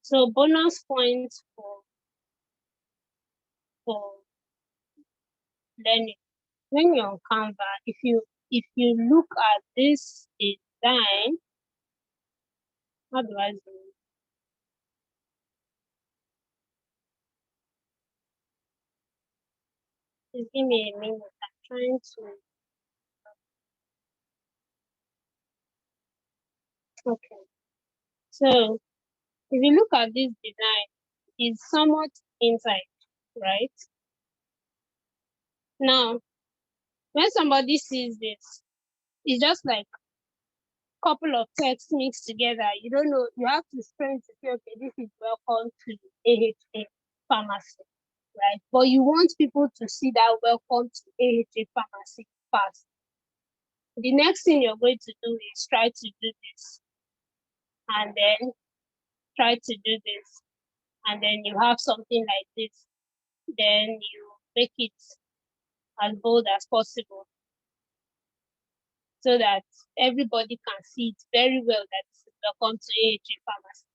So bonus points for learning. When you're on Canva, if you look at this design, how do I zoom in? Just give me a minute. I'm trying to. Okay. So if you look at this design, it's somewhat inside, right? Now, when somebody sees this, it's just like a couple of texts mixed together. You don't know, you have to spend to say, okay, this is welcome to AHA Pharmacy, right? But you want people to see that welcome to AHA Pharmacy first. The next thing you're going to do is try to do this, and then try to do this, and then you have something like this. Then you make it as bold as possible so that everybody can see it very well that this is welcome to AHA Pharmacy.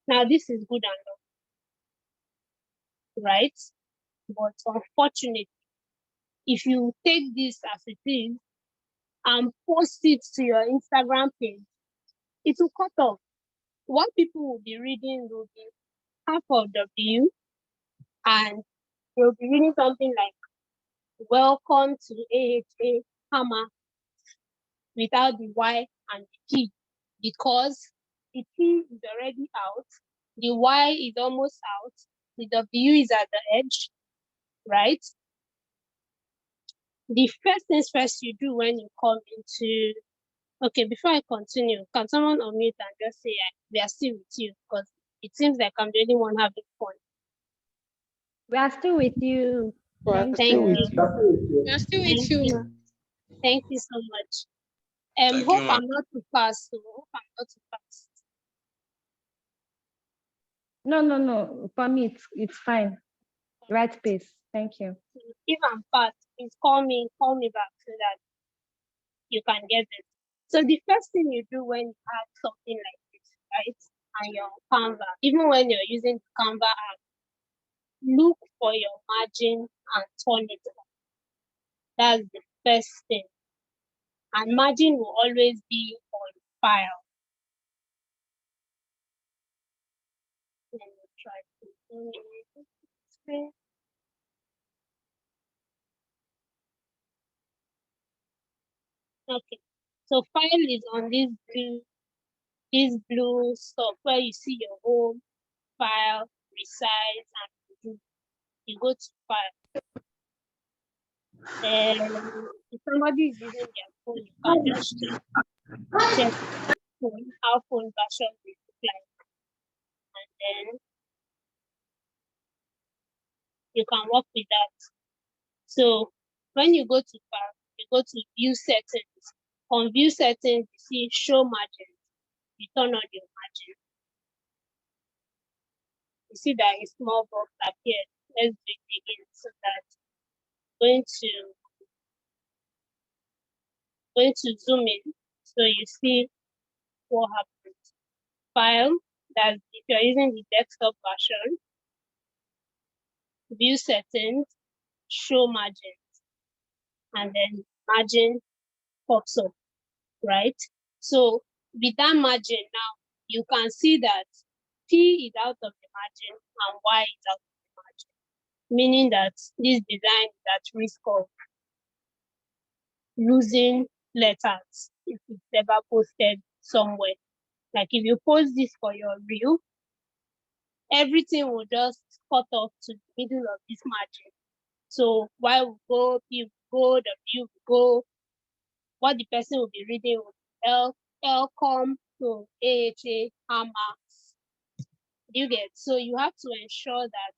Now, this is good and all, right? But unfortunately, if you take this as it is and post it to your Instagram page, it will cut off. What people will be reading will be half of W, and they'll be reading something like welcome to AHA Hammer without the Y and the T, because the T is already out, the Y is almost out, the W is at the edge, right? The first things first you do when you come into, okay, before I continue, can someone unmute and just say we are still with you, because it seems like I'm the only one having fun. We are still with you. Thank Thank you. you. We are still Thank with you, you. ma. Thank you so much. Thank Hope you, ma'am. I'm not too fast. So hope I'm not too fast. No. For me, it's fine. Right pace. Thank you. If I'm fast, please call me back so that you can get it. So the first thing you do when you have something like this, right, and you're on Canva, even when you're using the Canva app, look for your margin and turn it on. That's the first thing. And margin will always be on file. Let me try to zoom in. Screen. Okay. So file is on this blue stuff where you see your home, file, resize, and review. You go to file. And if somebody is using their phone, you can just check how phone version will look like, and then you can work with that. So when you go to file, you go to view settings. On view settings, you see show margins. You turn on your margin. You see that a small box appeared. Let's do it again so that going to zoom in so you see what happens. File, that's if you're using the desktop version, view settings, show margins, and then margin pops up, right? So with that margin now, you can see that P is out of the margin and Y is out of the margin, meaning that this design is at risk of losing letters if it's ever posted somewhere. Like if you post this for your reel, everything will just cut off to the middle of this margin. So Y will go, P will go, W will go. What the person will be reading will be L to AHA hammer. You get, so you have to ensure that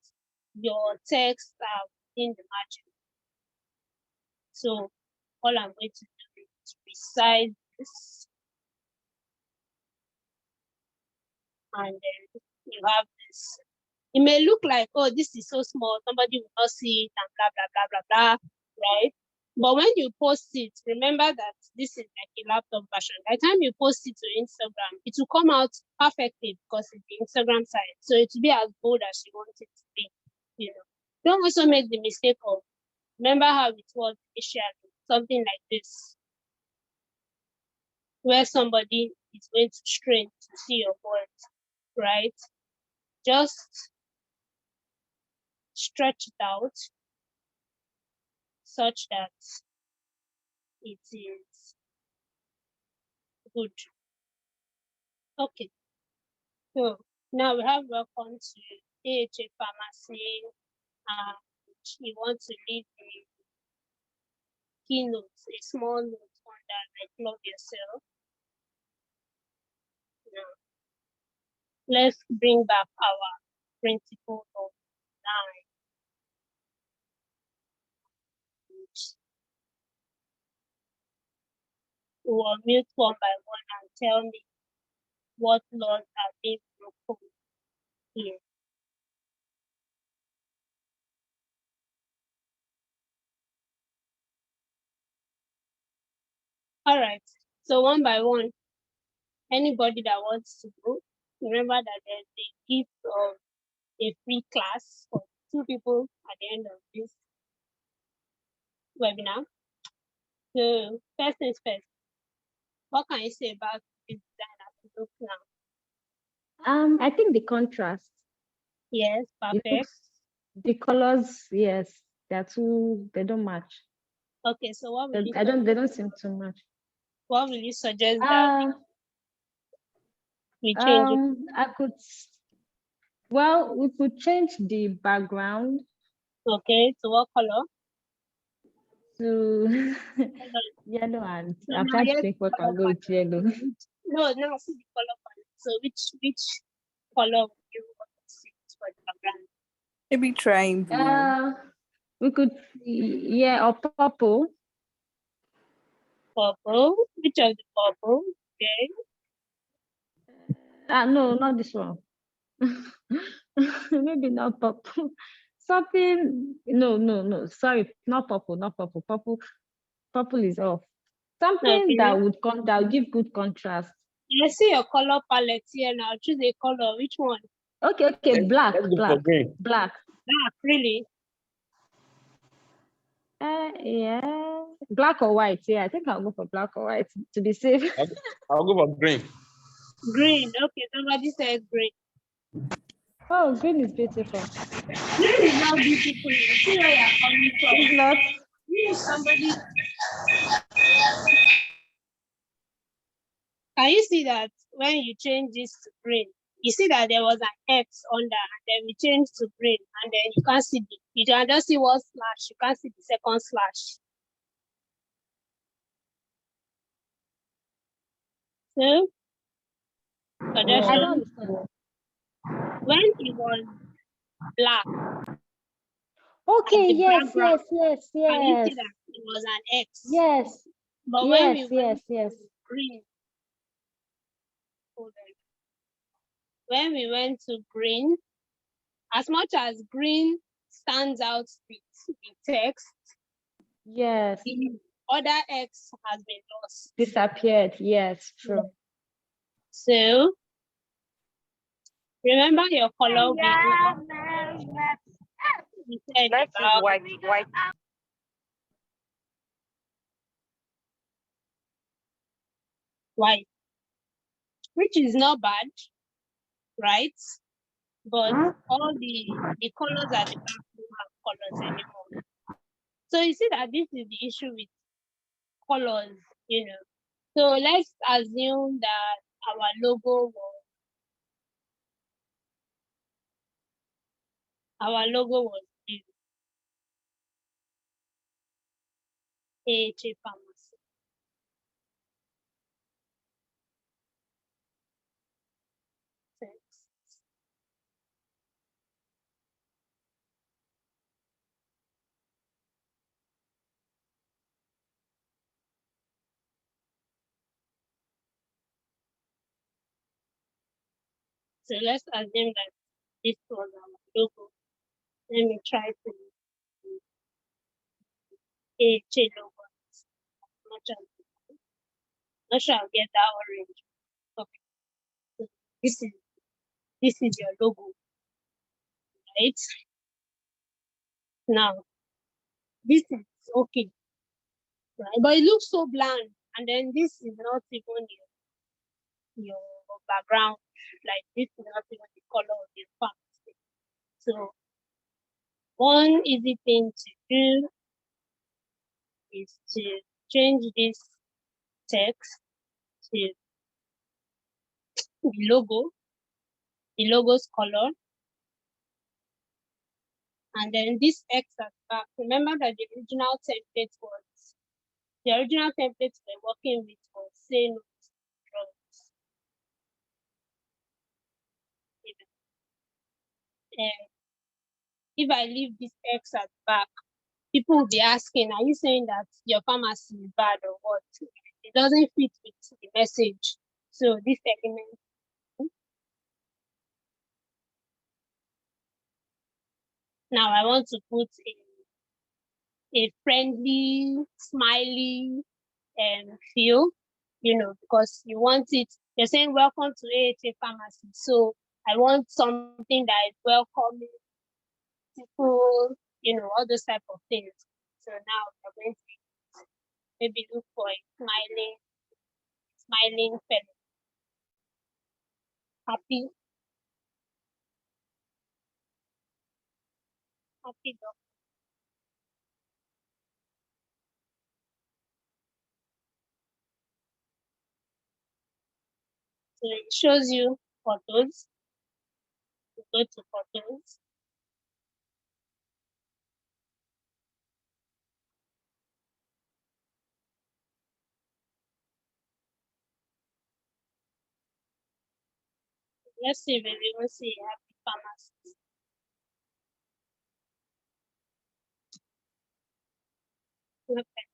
your text are within the margin. So all I'm going to do is resize this, and then you have this. It may look like, oh, this is so small, somebody will not see it, and blah, blah, blah, blah, blah, right? But when you post it, remember that this is like a laptop version. By the time you post it to Instagram, it will come out perfectly because it's the Instagram side. So it will be as bold as you want it to be. You know, don't also make the mistake of, remember how it was initially, something like this, where somebody is going to strain to see your words, right? Just stretch it out such that it is good. Okay, so now we have welcome to AHA Pharmacy, and you want to leave the keynote, a small note on that, like love yourself. Now, let's bring back our principle of nine. We will mute one by one and tell me what laws are being broken here. All right, so one by one, anybody that wants to go, remember that there's a gift of a free class for 2 people at the end of this webinar. So first things first, what can you say about this design as it looks now? I think the contrast, Yes, it perfect. looks, the colors, yes, they don't match. Okay, so what will you They don't seem to match. what will you suggest that we change it? Well, we could change the background Okay, so what color? to Hold on. yellow, and So I'm now trying to here's think the what color can go with palette. yellow. No, now see the color palette. So which color would you want to see for the background? Maybe trying blue. We could, yeah, or purple. Purple. Which of the purple? Okay. No, not this one. Maybe not purple. Something, no. Sorry, not purple, not purple. Purple is off. Something Okay. that would give good contrast. I see your color palette here now. Choose a color. Which one? Okay, black. Black, really? Yeah, black or white. Yeah, I think I'll go for black or white to be safe. I'll go for green. Green. Okay, somebody said green. Oh, green is beautiful. Green is not beautiful. See where you're coming from. It's not. Somebody. Can you see that when you change this to green, you see that there was an X under, and then we changed to green, and then you can't see you can just see one slash, you can't see the second slash. So, I don't understand. when it was black, Okay, the yes. can you see that it was an X? Yes. But when we went to green, hold on. When we went to green, as much as green stands out with the text, yes, the other X has been lost. Disappeared. Yes, true. So remember your color. We said about white. white, which is not bad, right? But all the colors at the back don't have colors anymore. So you see that this is the issue with colors, you know. So let's assume that our logo was Our logo was blue. AHA Pharmacy. Thanks. So let's assume that this was our logo. Let me try to AHA logo as much as not sure I'll get that orange. Okay. So this is your logo, right? Now this is okay, right? But it looks so bland, and then this is not even your background. Like this is not even the color of your pharmacy. So one easy thing to do is to change this text to the logo's color, and then this X at back. Remember that the original template we're working with was say no to drugs. And if I leave this X at back, people will be asking, are you saying that your pharmacy is bad or what? It doesn't fit with the message. So this element, now I want to put a friendly, smiley feel, because you want it, you're saying welcome to AHA Pharmacy. So I want something that is welcoming, people, all those type of things. So now we're going to maybe look for a smiling fellow, happy dog. So it shows you photos. You go to photos. Let's see if we even see a happy pharmacist. Okay.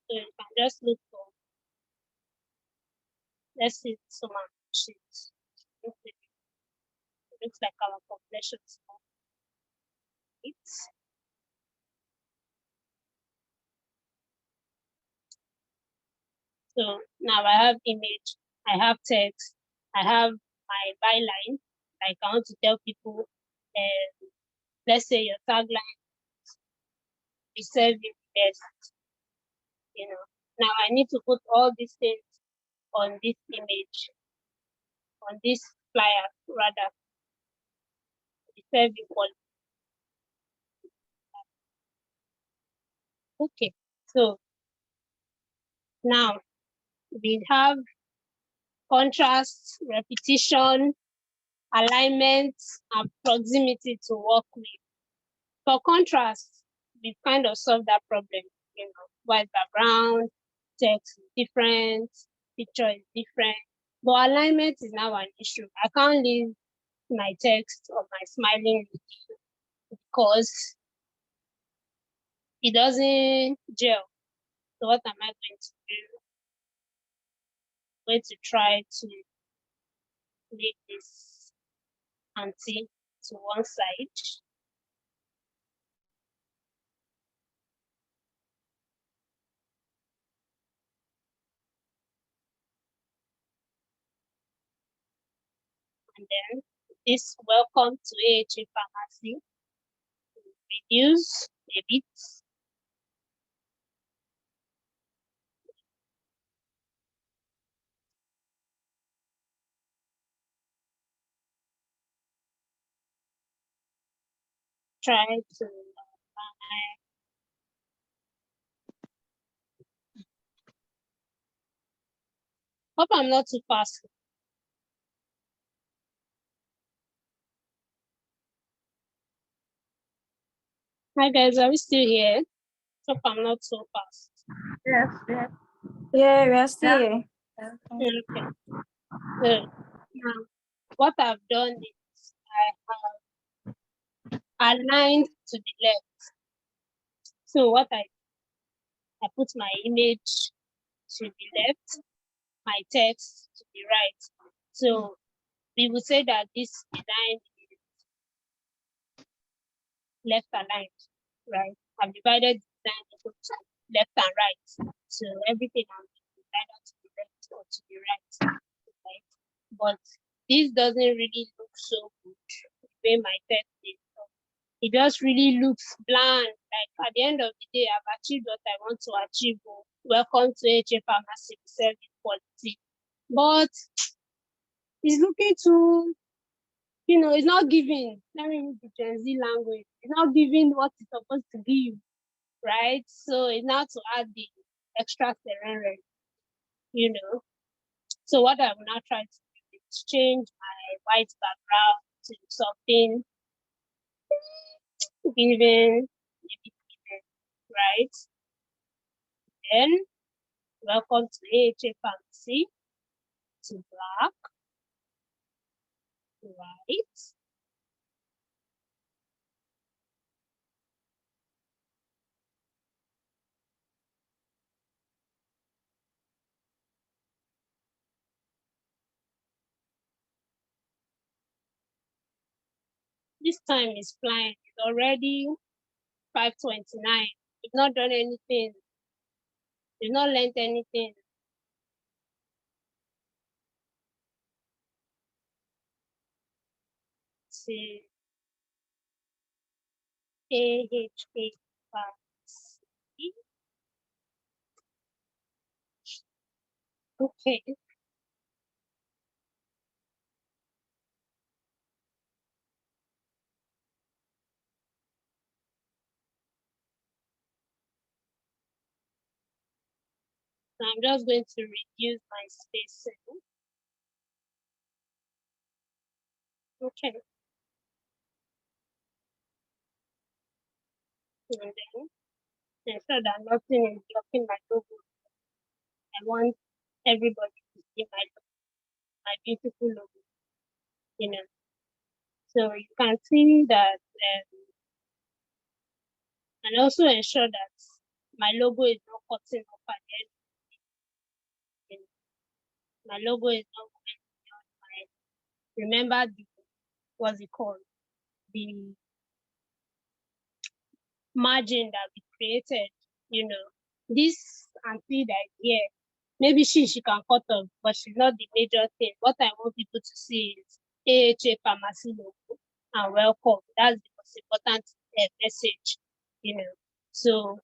So you can just look for, let's see some sheets. It looks like our completion small. So now I have image, I have text, I have my byline. Like I want to tell people, let's say your tagline is serving best. Now I need to put all these things on this image, on this flyer rather, the serving quality. Okay, so now we have contrast, repetition, alignment, and proximity to work with. For contrast, we've kind of solved that problem. White background, text is different, picture is different. But alignment is now an issue. I can't leave my text or my smiling because it doesn't gel. So what am I going to do? I'm going to try to make this anti to one side. And then this welcome to AHA Pharmacy, reduce a bit. Try to Hope I'm not too fast. Hi guys, are we still here? Hope I'm not so fast. Yes, yes. Yeah, we are still here. Okay. So now what I've done is I have aligned to the left. So what I put my image to the left, my text to the right. So we would say that this design is left aligned, right? I've divided the design into two, left and right. So everything I'm either to the left or to the right, right? But this doesn't really look so good the way my text is. It just really looks bland. Like at the end of the day, I've achieved what I want to achieve. Oh, welcome to HA Pharmacy, we serve with quality. But it's looking too, it's not giving. Let me use the Gen Z language. It's not giving what it's supposed to give, right? So it's now to add the extra serene, So what I will now try to do is change my white background to something giving, right? Then welcome to AHA Pharmacy, to black, white. This time is flying. It's already 5:29. It's not done anything. It's not learned anything. See, AHA Pharmacy. Okay. So I'm just going to reduce my spacing. Okay. And then ensure that nothing is blocking my logo. I want everybody to see my beautiful logo, So you can see that, and also ensure that my logo is not cutting off at the end. My logo is not going on my, remember what's it called? The margin that we created, this auntie that is here, maybe she can cut off, but she's not the major thing. What I want people to see is AHA Pharmacy logo and welcome. That's the most important message, So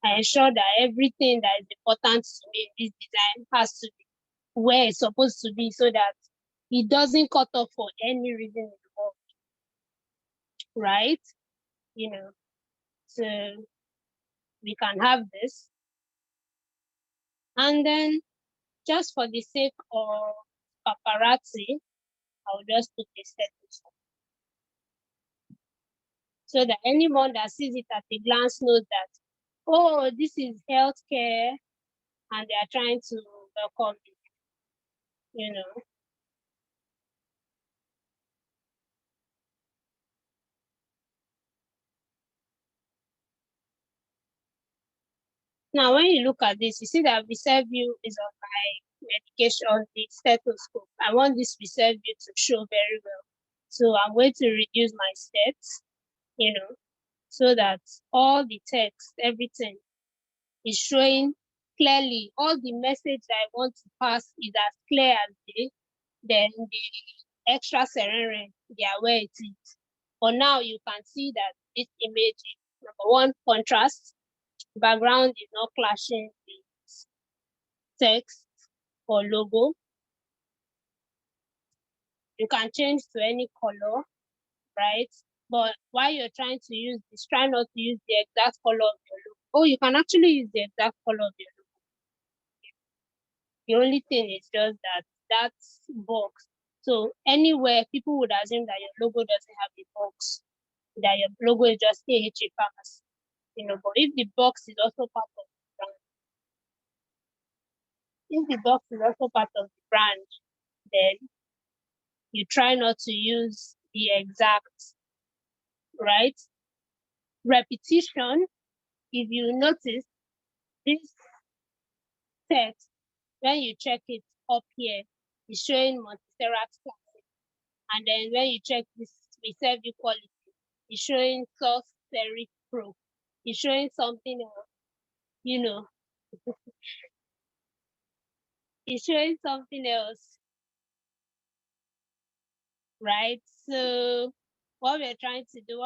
I ensure that everything that is important to me in this design has to be where it's supposed to be so that it doesn't cut off for any reason in the world, right? So we can have this. And then just for the sake of paparazzi, I'll just put the status so that anyone that sees it at a glance knows that, oh, this is healthcare and they are trying to welcome me, Now, when you look at this, you see that reserve view is on my medication, on the stethoscope. I want this reserve view to show very well. So I'm going to reduce my steps, so that all the text, everything is showing clearly. All the message that I want to pass is as clear as day. Then the extra serene, they are where it is. But now you can see that this image, number one, contrast. Background is not clashing with text or logo. You can change to any color, right? But while you're trying to use this, try not to use the exact color of your logo. Oh, you can actually use the exact color of your logo. The only thing is just that box. So anywhere people would assume that your logo doesn't have a box, that your logo is just AHA Pharmacy. But if the box is also part of the brand, then you try not to use the exact, right? Repetition, if you notice, this text, when you check it up here, it's showing Montserrat Classic. And then when you check this, we serve you quality, it's showing Source Serif Pro. It's showing something else, it's showing something else, right? So what we're going to do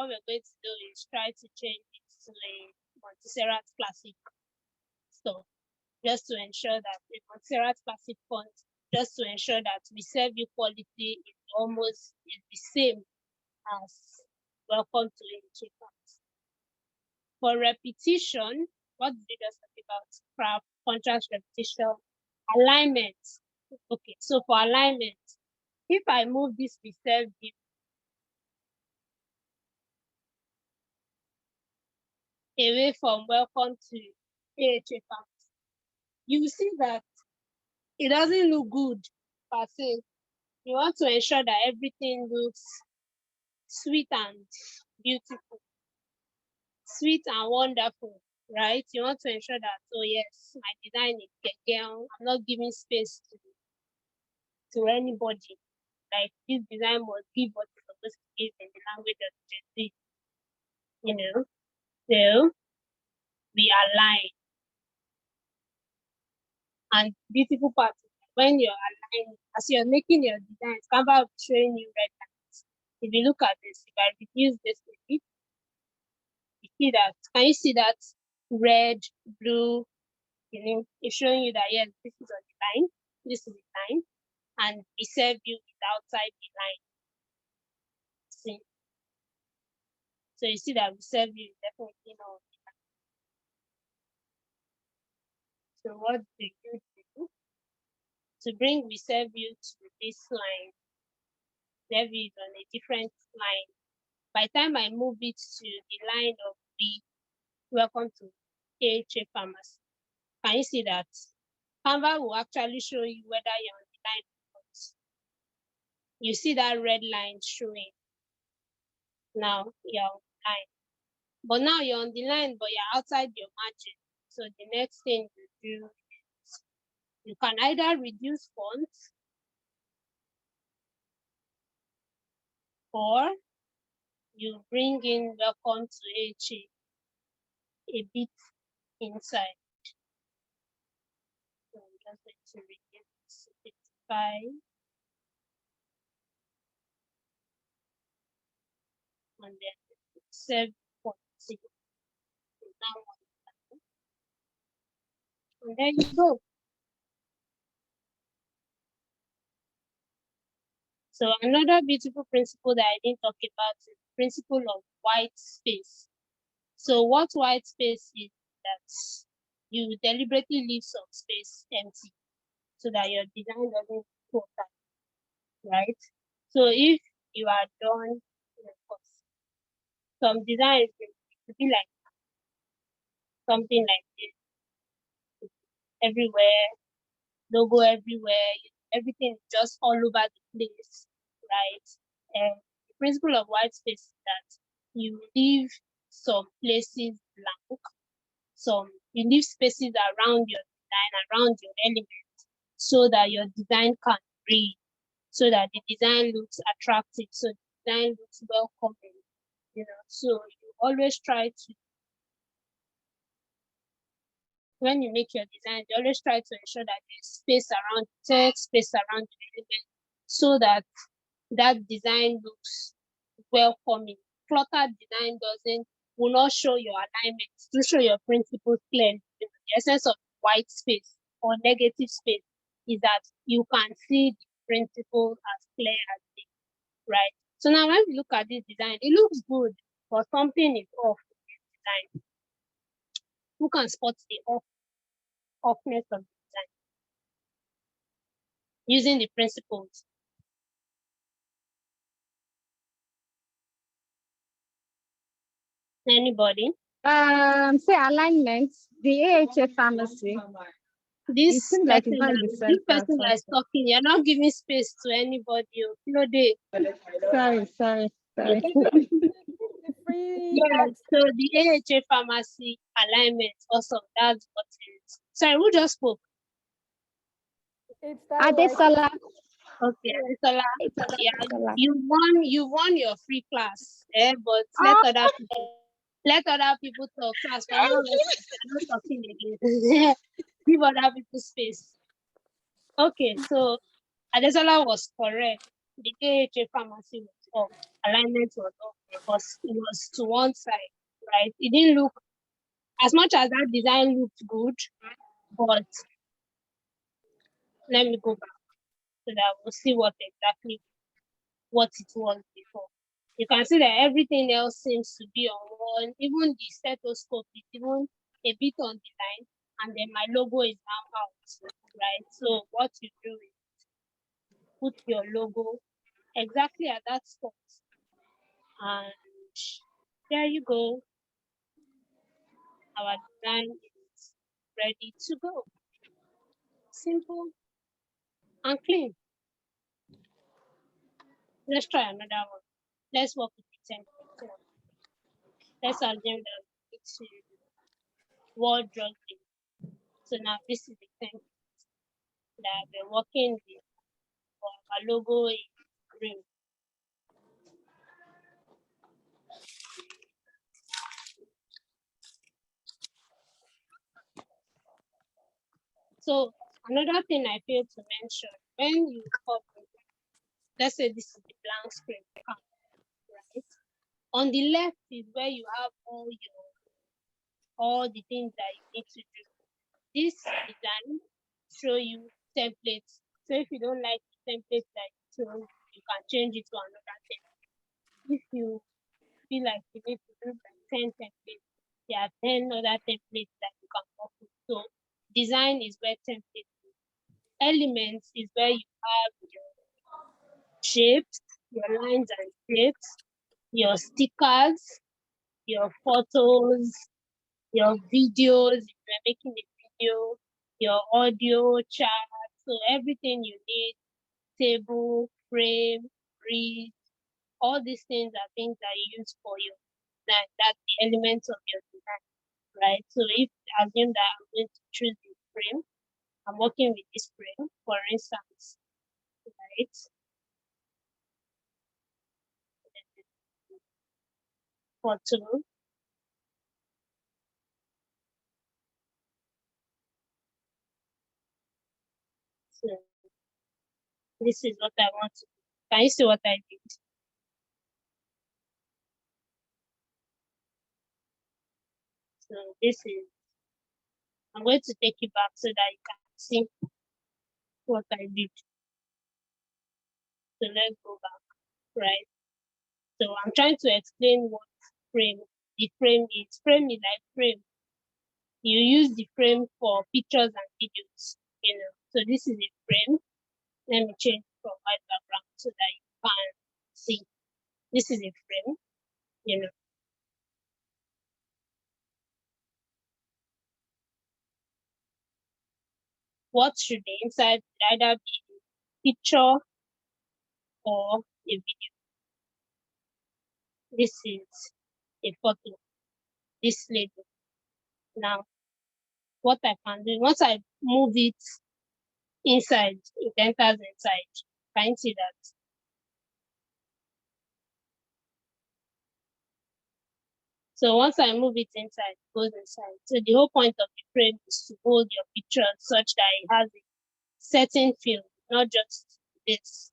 is try to change it to a Montserrat Classic stuff, just to ensure that the Montserrat Classic font, just to ensure that we serve you quality is almost the same as Welcome to AHA Pharmacy. For repetition, what did we just talk about? Craft, contrast, repetition, alignment. Okay, so for alignment, if I move this reserve view away from Welcome to AHA Pharmacy, you will see that it doesn't look good per se. You want to ensure that everything looks sweet and beautiful, sweet and wonderful, right? You want to ensure that, oh yes, my design is keke. I'm not giving space to anybody. Like, this design must give what it's supposed to give in the language of the Gen Z, So we align. And beautiful part is when you're aligning, as you're making your designs, Canva will be showing you red lines. If you look at this, if I reduce this a bit, you see that, can you see that red, blue, it's showing you that, yes, this is on the line, this is the line, and the serve view is outside the line. See? So you see that the serve view is definitely not on the line. So what do you do to bring the serve view to this line? Serve view is on a different line. By the time I move it to the line of B, Welcome to AHA Pharmacy, can you see that Canva will actually show you whether you're on the line or not. You see that red line showing. Now you're on the line. But now you're on the line, but you're outside your margin. So the next thing you do is you can either reduce fonts or you bring in Welcome to AHA a bit inside. So I'm just going to reduce 55. And then save policy. And there you go. So another beautiful principle that I didn't talk about is the principle of white space. So what white space is that you deliberately leave some space empty so that your design doesn't go up, right? So if you are done, of course, some designs will be like something like this, everywhere, logo everywhere, everything is just all over the place, right? And the principle of white space is that you leave some places blank, you leave spaces around your design, around your element, so that your design can breathe, so that the design looks attractive, so the design looks welcoming, So you always try to, when you make your design, you always try to ensure that there's space around text, space around the element, so that that design looks welcoming. Cluttered design will not show your alignment, to show your principles clearly. The essence of white space or negative space is that you can see the principles as clear as day, right? So now when we look at this design, it looks good, but something is off with this design. Who can spot the offness of the design? using the principles. Anybody? Say alignment, the AHA pharmacy. It This seems like it's person, not in the this center. person that is talking, you're not giving space to anybody. No, they. Sorry. Yeah, so the AHA pharmacy alignment also, that's what it is. Sorry, who just spoke? It's that Adesola. Okay, Sola. Yeah, you won your free class, but let other people talk. So as for now, I'm not talking again. Give other people space. Okay, so Adesola was correct. The AHA pharmacy was off. Alignment was off because it was to one side, right? It didn't look as much as that design looked good, but let me go back so that we'll see what exactly what it was before. You can see that everything else seems to be on one, even the stethoscope is even a bit on the line, and then my logo is now out, right? So what you do is put your logo exactly at that spot, and there you go. Our design is ready to go. Simple and clean. Let's try another one. Let's work with the template. Let's assume that it's word juggling. So now this is the template that we're working with. Our logo is green. So another thing I failed to mention, when you copy, let's say this is the blank screen, right? On the left is where you have all the things that you need to do. This design show you templates. So if you don't like the template that you chose, you can change it to another template. If you feel like you need to do like 10 templates, there are 10 other templates that you can work with. So design is where templates is. Elements is where you have your shapes, your lines and shapes, your stickers, your photos, your videos, if you're making a video, your audio, chat, so everything you need, table, frame, grid, all these things are things that you use for your design. That's the elements of your design, right? So if assume that I'm going to choose this frame, I'm working with this frame, for instance, right? Photo, so this is what I want to do. Can you see what I did? So this is, I'm going to take it back so that you can see what I did. So let's go back, right? So I'm trying to explain what the frame is. Frame is like frame. You use the frame for pictures and videos, So this is a frame. Let me change from white background so that you can see. This is a frame. What should be inside either be a picture or a video. This is a photo, this label. Now, what I can do, once I move it inside, it enters inside. Can you see that? So once I move it inside, it goes inside. So the whole point of the frame is to hold your picture such that it has a certain feel, not just this.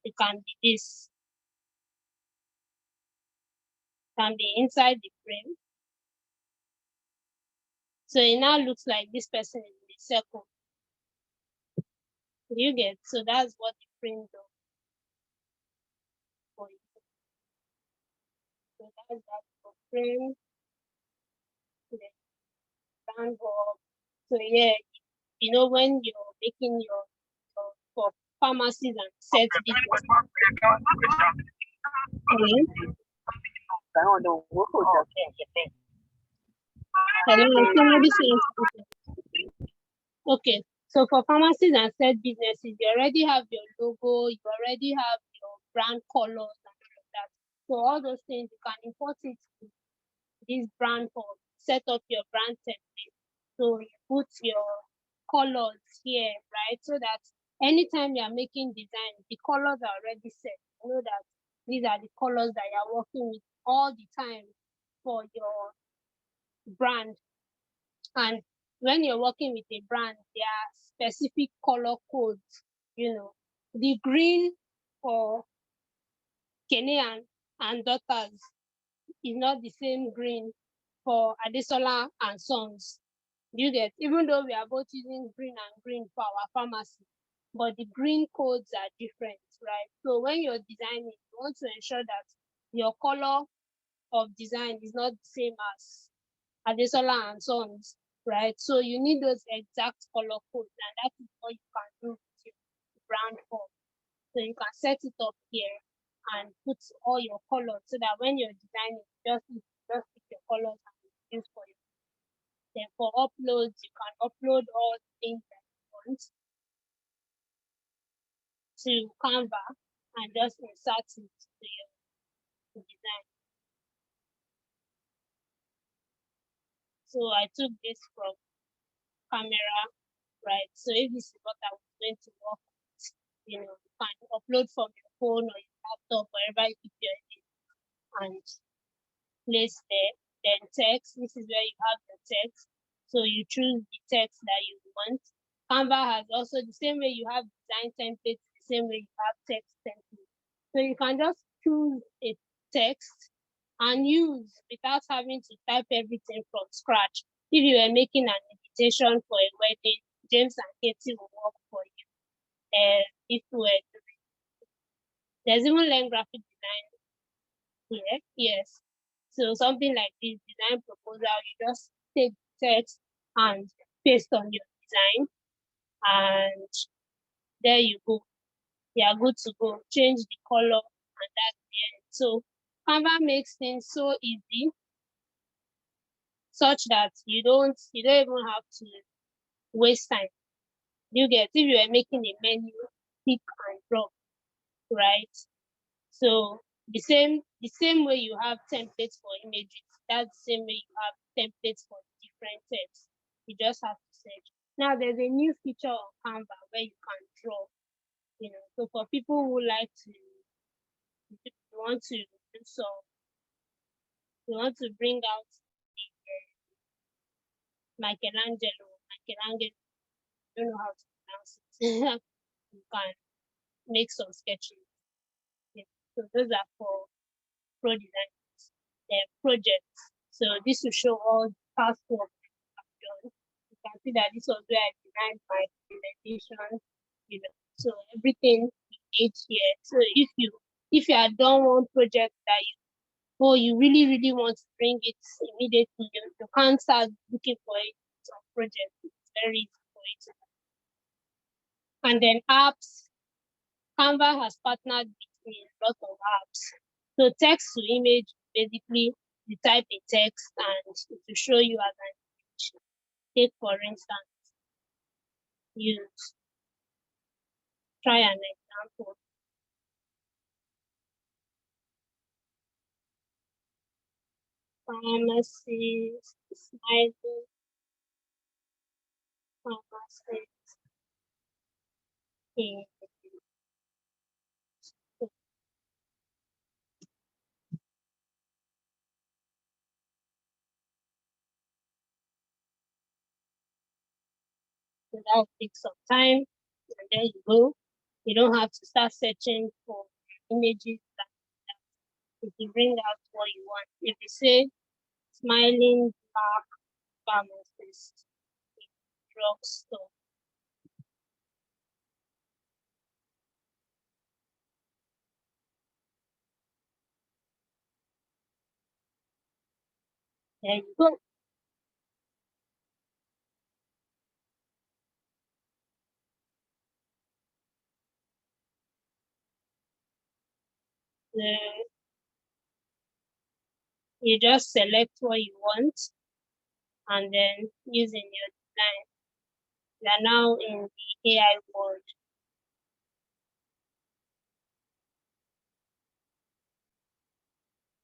It can be this. It can be inside the frame. So it now looks like this person is in a circle. You get, so that's what the frame does for you. So that's that for frame. brand hub. So yeah, when you're making your for pharmacies and set business. Hello, somebody saying something. Okay, so for pharmacies and set businesses, you already have your logo, you already have your brand colors and all of that. So all those things you can import it to this brand hub, set up your brand template. So you put your colors here, right? So that anytime you are making design, the colors are already set. You know that these are the colors that you are working with all the time for your brand. And when you're working with a brand, there are specific color codes. The green for Kenyan and Daughters is not the same green for Adesola and Sons. You get, even though we are both using green and green for our pharmacy, but the green codes are different, right? So when you're designing, you want to ensure that your color of design is not the same as Adesola and Sons, right? So you need those exact color codes, and that is what you can do with your brand form. So you can set it up here and put all your colors so that when you're designing, just pick your colors and use for you. Then for uploads, you can upload all the things that you want to Canva and just insert it to your design. So I took this from camera, right? So if this is what I was going to work with, you can upload from your phone or your laptop, wherever you keep your image, and place there. Then text, this is where you have the text. So you choose the text that you want. Canva has also the same way you have design templates, the same way you have text templates. So you can just choose a text and use without having to type everything from scratch. If you were making an invitation for a wedding, James and Katie will work for you. If you were doing, there's even learn graphic design here. Yes. So something like this design proposal, you just take text and paste on your design, and there you go. You are good to go. Change the color, and that's the end. So Canva makes things so easy, such that you don't even have to waste time. You get, if you are making a menu, pick and drop, right? So the same way you have templates for images, that's the same way you have templates for different text. You just have to search. Now there's a new feature on Canva where you can draw. So for people who like to, want to do some, you want to bring out Michelangelo, I don't know how to pronounce it. You can make some sketches. So those are for pro designers, projects. So this will show all the past work I've done. You can see that this was where I designed my presentation. So everything is here. So if you are done one project that you really, really want to bring it immediately, you can't start looking for it on project. It's very easy for it. And then apps, Canva has partnered with a lot of apps. So text to image, basically you type a text and it will show you as an image. Take for instance, try an example. Pharmacist, smiling, pharmacist, in so that will take some time, and there you go. You don't have to start searching for images that it will bring out what you want. If you say smiling black pharmacist in drugstore, there you go. You just select what you want and then using your design. We are now in the AI world.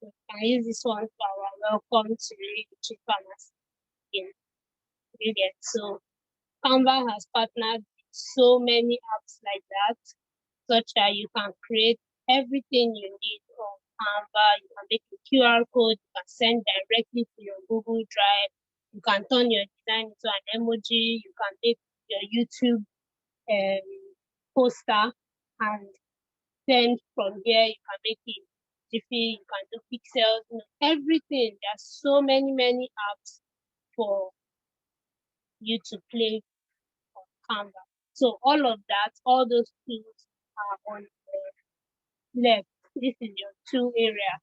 We can use this one for our welcome to YouTube Farmers. You get so Canva has partnered with so many apps like that, such that you can create everything you need on Canva. You can make a QR code, you can send directly to your Google Drive, you can turn your design into an emoji, you can make your YouTube poster, and then from here you can make it Jiffy, you can do pixels, everything. There's so many apps for you to play on Canva. So all of that, all those tools are on the left. This is your tool area.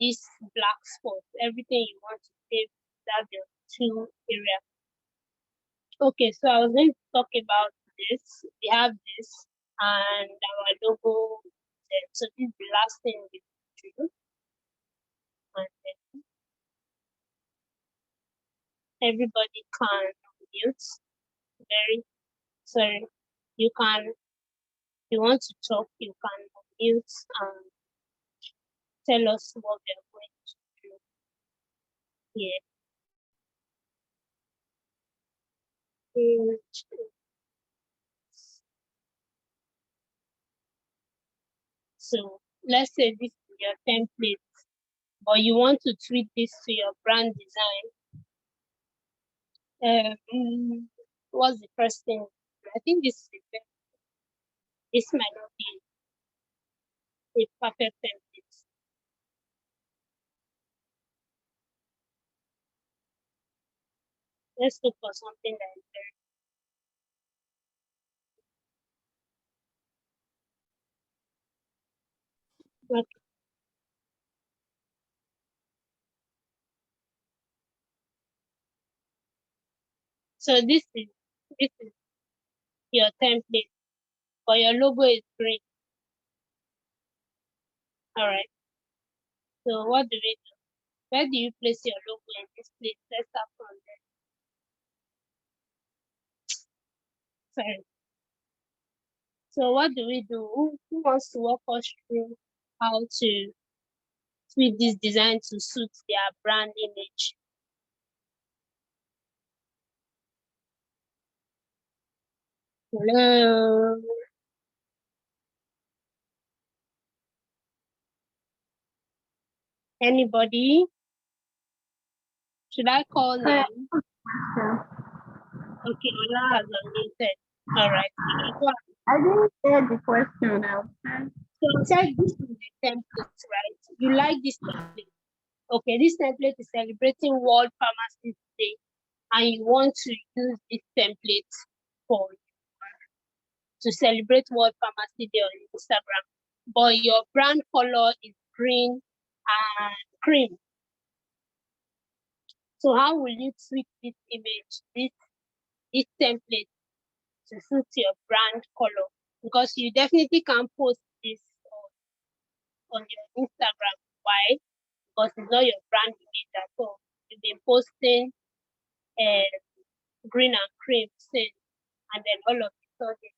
This black spot, everything you want to save, that's your tool area. Okay, so I was going to talk about this. We have this and our logo. So this is the last thing we do. And then everybody can mute. Sorry. You can, if you want to talk, you can mute and tell us what we are going to do here. So let's say this is your template, but you want to tweak this to your brand design. What's the first thing? I think this might not be a perfect template. Let's look for something that is very okay. So this is your template, but your logo is green. All right. So what do we do? Where do you place your logo in this place? Let's start from there. Sorry. So what do we do? Who wants to walk us through how to tweak this design to suit their brand image? Hello. Anybody? Should I call name? Okay, Ola has unmuted. All right. I didn't hear the question now. So check this is the template, right? You like this template. Okay, this template is celebrating World Pharmacy Day, and you want to use this template for to celebrate World Pharmacy Day on Instagram. But your brand color is green and cream. So how will you tweak this image, this template to suit your brand color? Because you definitely can't post this on your Instagram. Why? Because it's not your brand image at all. You've been posting green and cream since, and then all of a sudden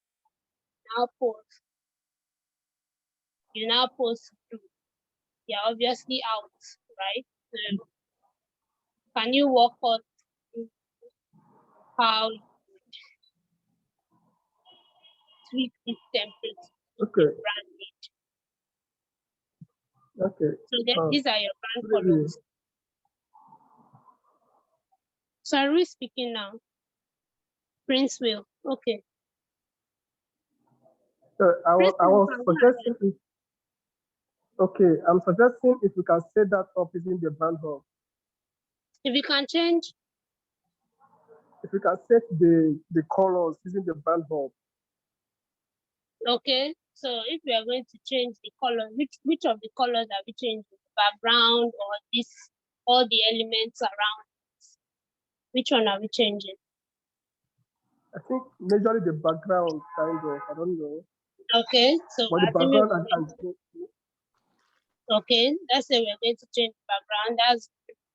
you now post blue. You're obviously out, right? So can you walk us through how you tweak this template to your brand image? Okay. So these are your brand colors. So are we speaking now? Prince Will. Okay. So I was suggesting I'm suggesting if we can set that up using the brand hub. If you can change. If we can set the colors using the brand hub. Okay. So if we are going to change the color, which of the colors are we changing? The background or all the elements around it? Which one are we changing? I think majorly the background, kind of. I don't know. Okay, so but the background Okay, let's say we're going to change the background. That's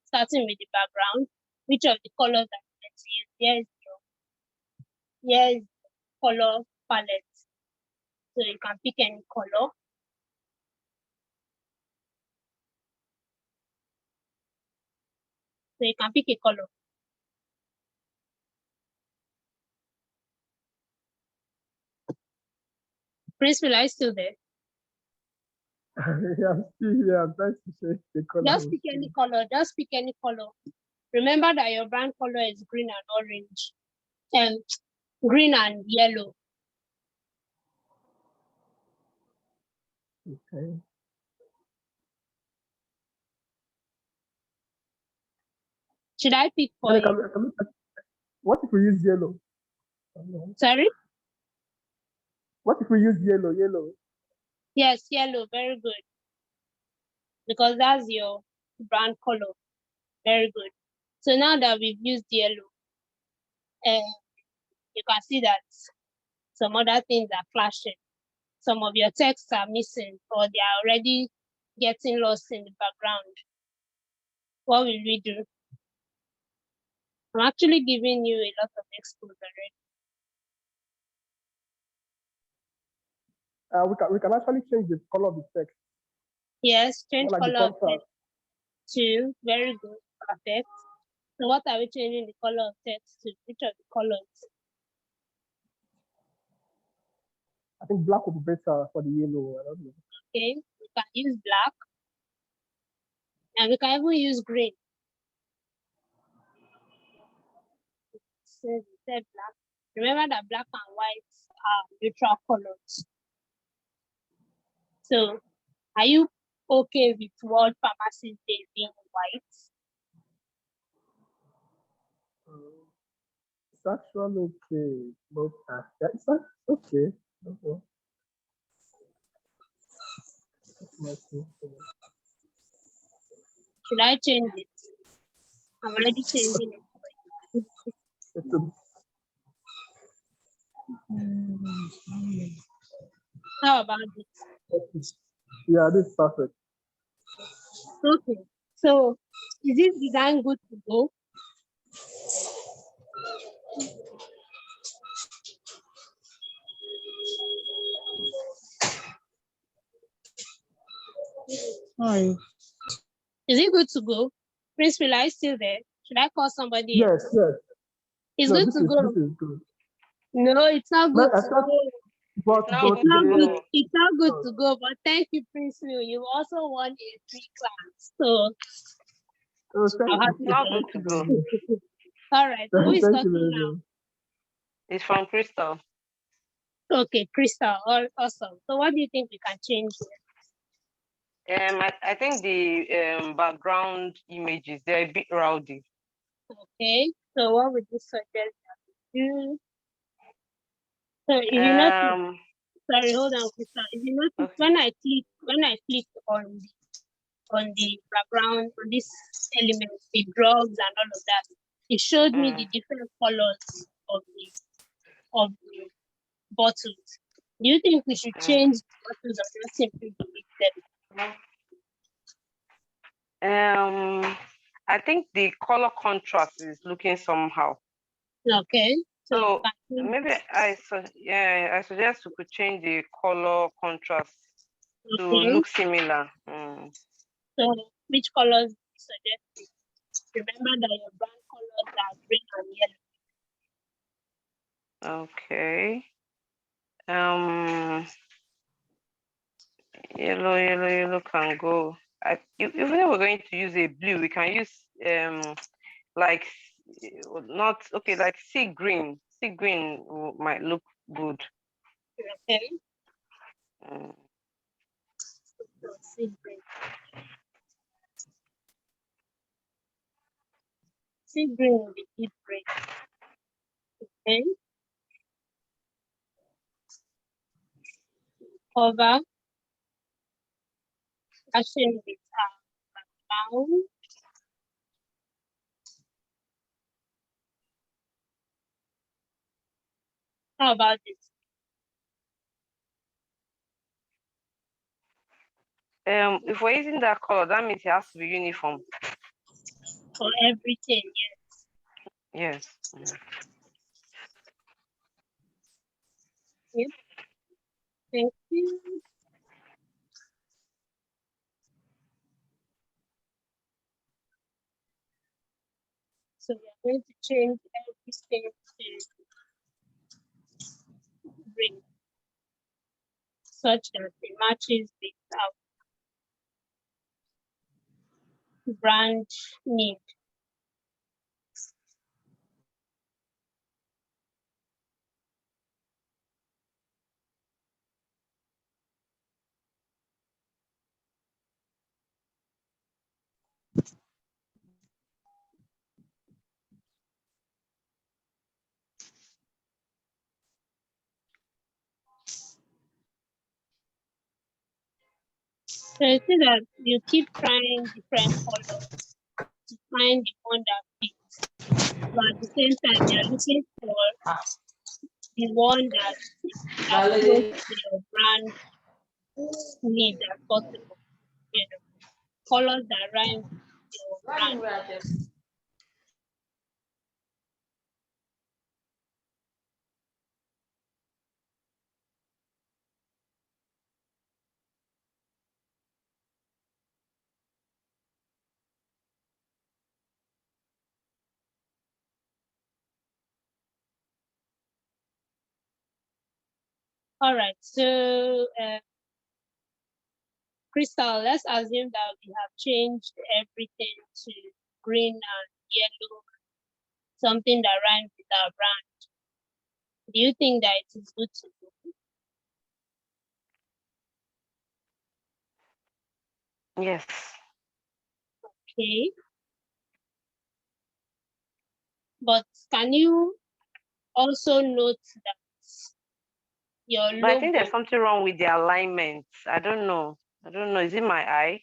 starting with the background. Which of the colors are you going to use? Here is color palette. So you can pick any color. So you can pick a color. Principal, are you still there? Yeah, I'm still here. I'm trying to say the color. Just pick any color. Just pick any color. Remember that your brand color is green and orange. And green and yellow. Okay. Should I pick for Then you? what if we use yellow? Sorry? What if we use yellow? Yellow. Yes, yellow. Very good. Because that's your brand color. Very good. So now that we've used yellow, you can see that some other things are clashing. Some of your texts are missing or they are already getting lost in the background. What will we do? I'm actually giving you a lot of expos already. We can actually change the color of the text. Yes, change More like the color of contrast. text to very good, perfect. So what are we changing the color of text to? Which of the colors? I think black would be better for the yellow. I don't know. Okay, we can use black. And we can even use green. So we said black. Remember that black and white are neutral colors. So are you okay with World Pharmacy Day being white? It's actually okay. But it's okay. Okay. Should I change it? I'm already changing it for you. How about this? Yeah, this is perfect. Okay. So is this design good to go? Hi. Is it good to go? Principal, are you still there? Should I call somebody Yes, else? yes. It's No, good this to go. is good. No, it's not good to go. But It's not good. It's not good to go. But thank you, Principal. You also won a free class. So I'll have It's not good to go. All right. Who is Thank you talking very now? much. It's from Crystal. Okay, Crystal. Awesome. So what do you think we can change here? I think the background images, they're a bit rowdy. Okay. So what would you suggest that we do? So if you notice, sorry, hold on, Crystal. If you notice, when I click on the background, on this element, the drugs and all of that, it showed me the different colors of the bottles. Do you think we should change the bottles or just simply delete them? I think the color contrast is looking somehow. Okay. So maybe I suggest we could change the color contrast to look similar. So which colors do you suggest? Remember that your brand colors are green and yellow. Okay. Yellow can go. Even if we're going to use a blue, we can use like not okay, like sea green. Sea green might look good. Okay. Sea green. Sea green will be deep green. Okay. Cover. Action with background. How about this? If we're using that color, that means it has to be uniform. For everything, Yes. Yep. Thank you. So we are going to change everything to green such that it matches with our brand need. So you see that you keep trying different colors to find the one that fits. But at the same time, you're looking for the one that is as close to your brand need as possible. You know, colors that rhyme with your brand. All right, so Crystal, let's assume that we have changed everything to green and yellow, something that rhymes with our brand. Do you think that it is good to do? Yes. Okay. But can you also note that your But I think logo, there's something wrong with the alignment. I don't know. Is it my eye?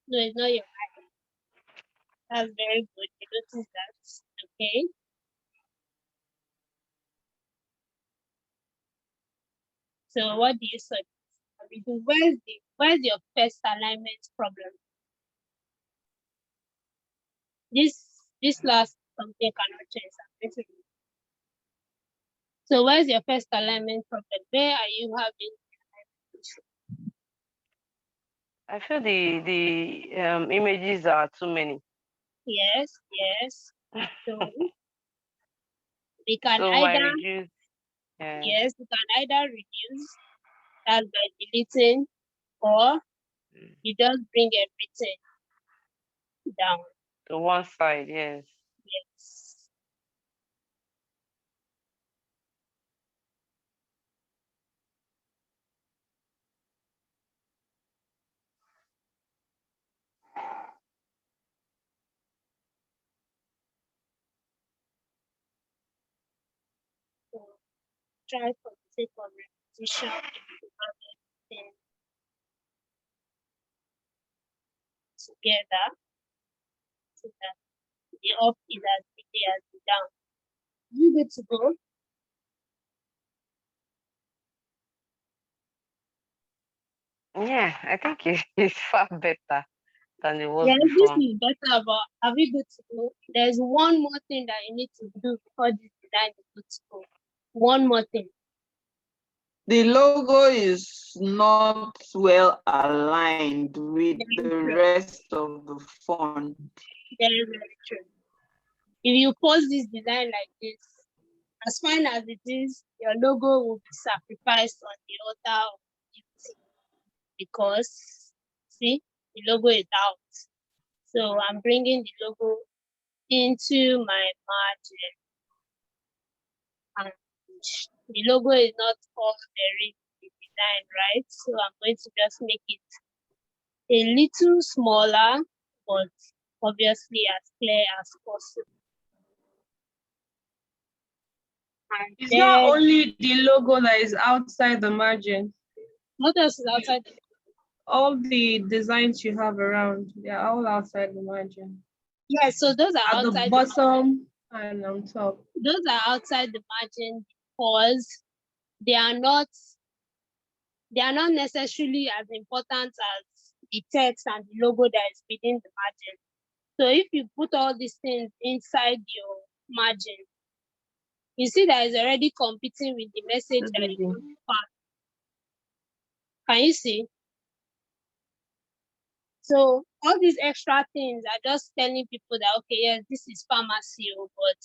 no, it's not your eye. That's very good. You notice that. Okay. So what do you suggest? Where's your first alignment problem? This last something cannot change. Basically. So where's your first alignment problem? Where are you having alignment issue? I feel the images are too many. Yes. So we can So I either reduce. yes, we can either reduce that by deleting, or you just bring everything down. To one side, yes. Yes. So try for the sake of repetition to have everything together so that the up is as big as the down. You good to go? Yeah, I think it's far better than it was Yeah, this before. is better, but are we good to go? There's one more thing that you need to do before this design is good to go. One more thing. The logo is not well aligned with the rest of the font. Very, very true. If you post this design like this, as fine as it is, your logo will be sacrificed on the altar of duty because, see, the logo is out. So I'm bringing the logo into my margin, and the logo is not all there is in the design, right? So I'm going to just make it a little smaller, but obviously as clear as possible. And It's then, not only the logo that is outside the margin. what else is outside? All the designs you have around, they are all outside the margin. Yeah, so those are At outside the bottom and on top. those are outside the margin because they are not they are not necessarily as important as the text and the logo that is within the margin. So if you put all these things inside your margin, you see that it's already competing with the message that you want to pass. Can you see? So all these extra things are just telling people that, okay, yes, this is pharmacy, but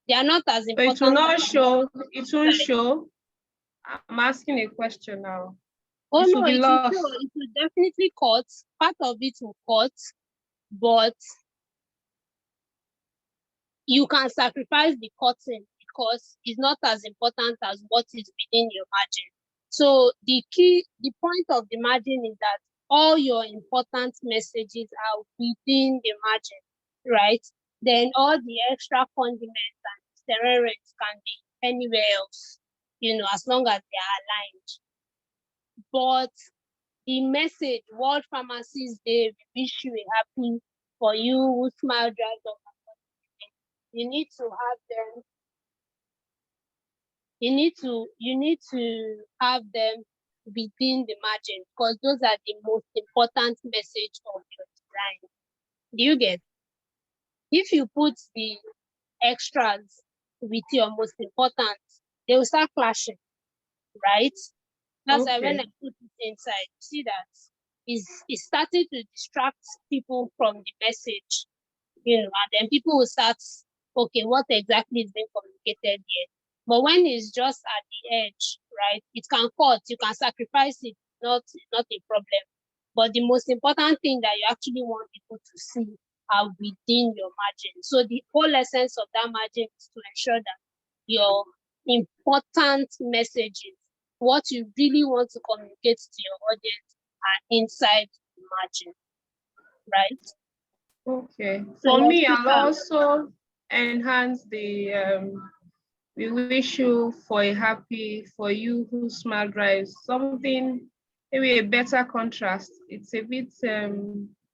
they are not as So important. it will not as show. It won't show. I'm asking a question now. Oh It no, will be it will lost. show. It will definitely cut. Part of it will cut, but you can sacrifice the cutting because it's not as important as what is within your margin. So the point of the margin is that all your important messages are within the margin, right? Then all the extra condiments and steroids can be anywhere else, as long as they are aligned. But the message, World Pharmacies Day, we wish you a happy for you who smile drives up. You need to have them. You need to have them within the margin because those are the most important message of your design. Do you get? If you put the extras with your most important, they will start clashing, right? That's why when I put it inside, you see that it's starting to distract people from the message, and then people will start, okay, what exactly is being communicated here? But when it's just at the edge, right, it can cut, you can sacrifice it, not a problem. But the most important thing that you actually want people to see are within your margin. So the whole essence of that margin is to ensure that your important messages, what you really want to communicate to your audience, are inside the margin, right? Okay. So For me, yes, I'll also enhance the we wish you for a happy, for you who smile drives, something, maybe a better contrast. It's a bit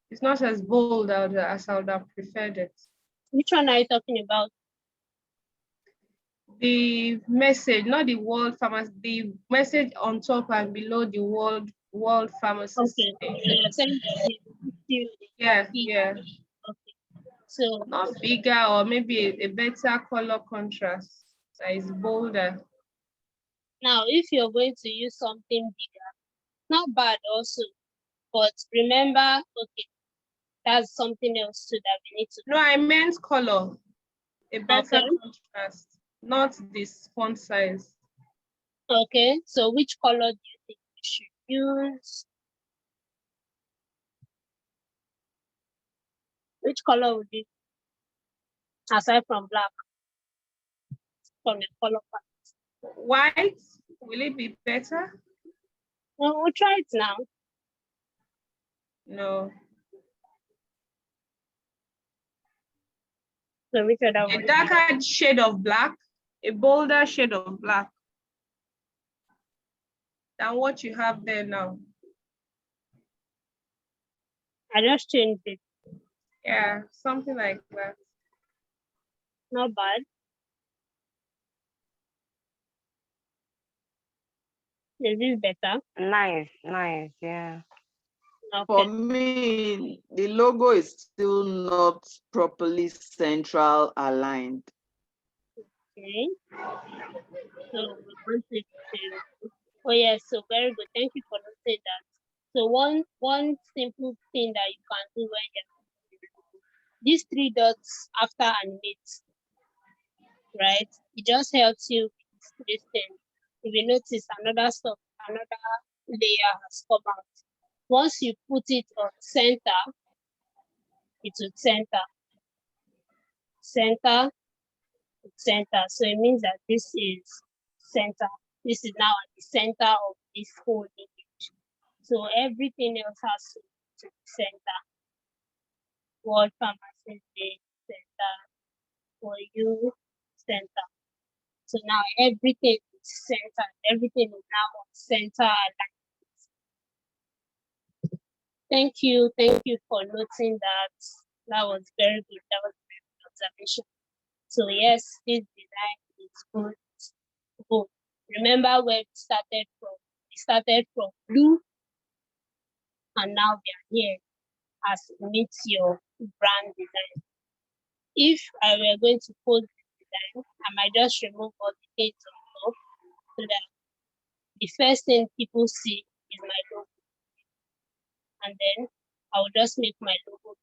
it's not as bold as I would have preferred it. Which one are you talking about? The message, not the world pharmacy, the message on top and below the world pharmacist. Okay, so you're saying Yeah. Okay. So Not bigger, or maybe a better color contrast that is bolder. now if you're going to use something bigger, not bad also, but remember, okay, that's something else too that we need to. No, I meant color. A better Okay. contrast, not this font size. Okay, so which color do you think we should use? Which color would you, aside from black, from the color palette? White, will it be better? Well, we'll try it now. No. So which other one? A darker shade of black, a bolder shade of black than what you have there now. I just changed it. Yeah, something like that. Not bad. Is this better? Nice, yeah. Okay. For me, the logo is still not properly central aligned. Okay. So we're going to oh yes, so very good. Thank you for noting that. So one simple thing that you can do when you're these three dots after animate, right? It just helps you with this thing. If you notice another layer has come out. Once you put it on center, it will center. Center, center. So it means that this is center. This is now at the center of this whole image. So everything else has to be center. World Pharmacy Day, center. For you, center. So now everything is centered. Everything is now on center alignment. Thank you for noting that. That was very good. That was a very good observation. So yes, this design is good. Good. Remember where we started from. We started from blue, and now we are here as it meets your brand design. If I were going to post the design, I might just remove all the things on top so that the first thing people see is my logo. And then I will just make my logo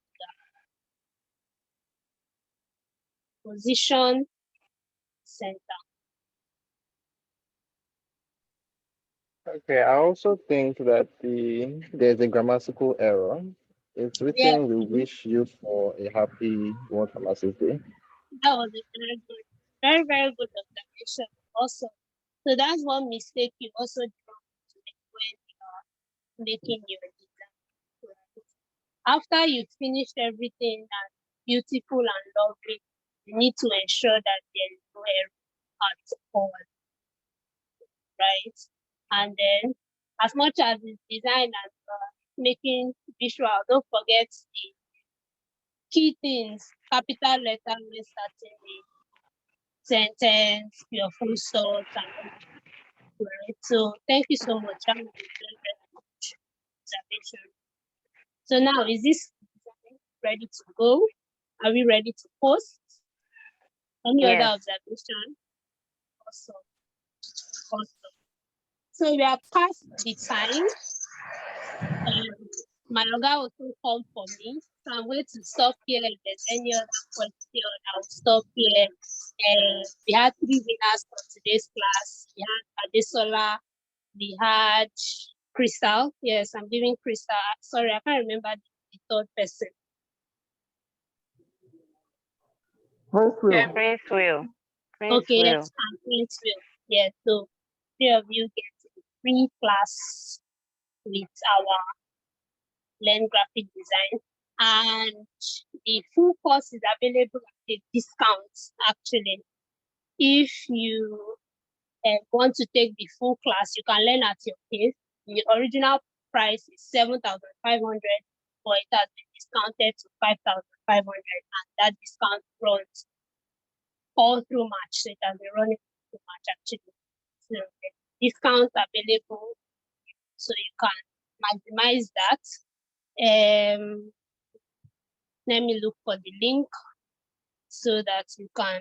bigger. Position, center. Okay, I also think that there's a grammatical error. It's Yeah, written, we wish you for a happy World Pharmacist Day. that was a very, very good observation also. So that's one mistake you also draw to make when you are making your design. After you've finished everything and beautiful and lovely, you need to ensure that there is no error at all, right? And then, as much as it's design and making visual, don't forget the key things, capital letter when starting the sentence, your full stops, and all that, right? So thank you so much. That was a very, very good observation. So now, is this ready to go? Are we ready to post? Any other Yes. observation? Awesome. Awesome. So we are past the time. My Oga also called for me. So I'm going to stop here. If there's any other question, I'll stop here. We had 3 winners for today's class. We had Adesola, we had Crystal. Yes, I'm giving Crystal. Sorry, I can't remember the third person. Prince Will. Prince Will. Prince Okay, Will. yes, and Prince Will. Yes, so 3 of you get a free class with our Learn Graphic Design. And the full course is available at a discount, actually. If you want to take the full class, you can learn at your pace. The original price is 7,500, but it has been discounted to 5,500, and that discount runs all through March. So it has been running through March, actually. So the discount available, so you can maximize that. Let me look for the link so that you can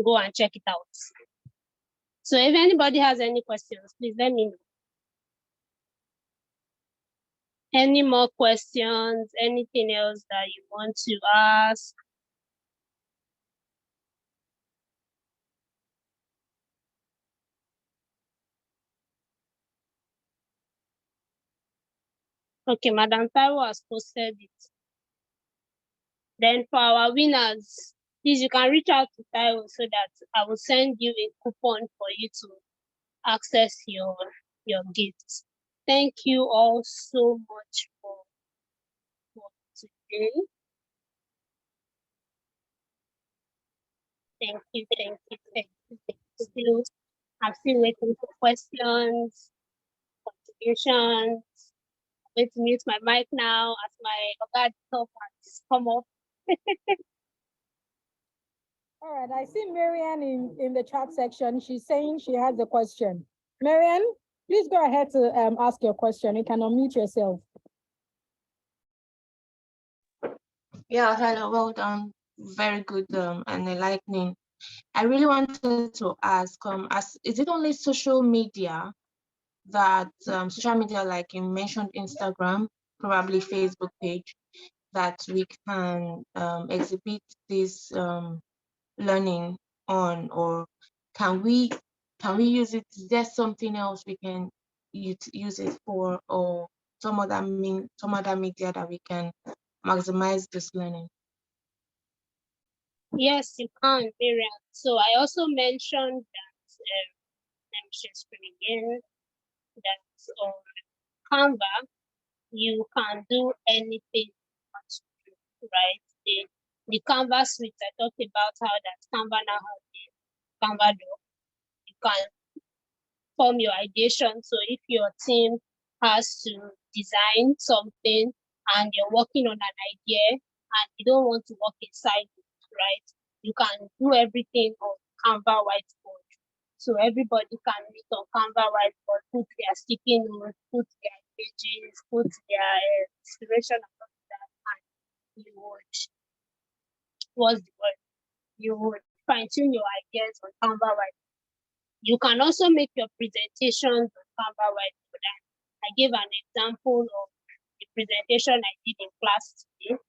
go and check it out. So if anybody has any questions, please let me know. Any more questions? Anything else that you want to ask? Okay, Madam Taiwo has posted it. Then for our winners, please you can reach out to Taiwo so that I will send you a coupon for you to access your gifts. Thank you all so much for today. Thank you, thank you, thank you, thank you. I'm still waiting for questions, contributions. I'm going to mute my mic now as my Oga top has come up. All right, I see Marianne in the chat section. She's saying she has a question. Marianne, please go ahead to ask your question. You can unmute yourself. Yeah, hello, well done. Very good and enlightening. I really wanted to ask, is it only social media that, social media like you mentioned, Instagram, probably Facebook page, that we can exhibit this learning on, or can we use it? Is there something else we can use it for, or some other media that we can maximize this learning? Yes, you can, Miriam. So I also mentioned that, let me share screen again, that on Canva, you can do anything you want to do, right? The Canva suite, I talked about how that Canva now has the Canva doc. You can form your ideation. So if your team has to design something and you're working on an idea and you don't want to work inside it, right? You can do everything on Canva whiteboard. So everybody can meet on Canva whiteboard, put their sticky notes, put their images, put their inspiration about that, and you would, what's the word? You would fine-tune your ideas on Canva whiteboard. You can also make your presentations on Canva whiteboard. I gave an example of the presentation I did in class today.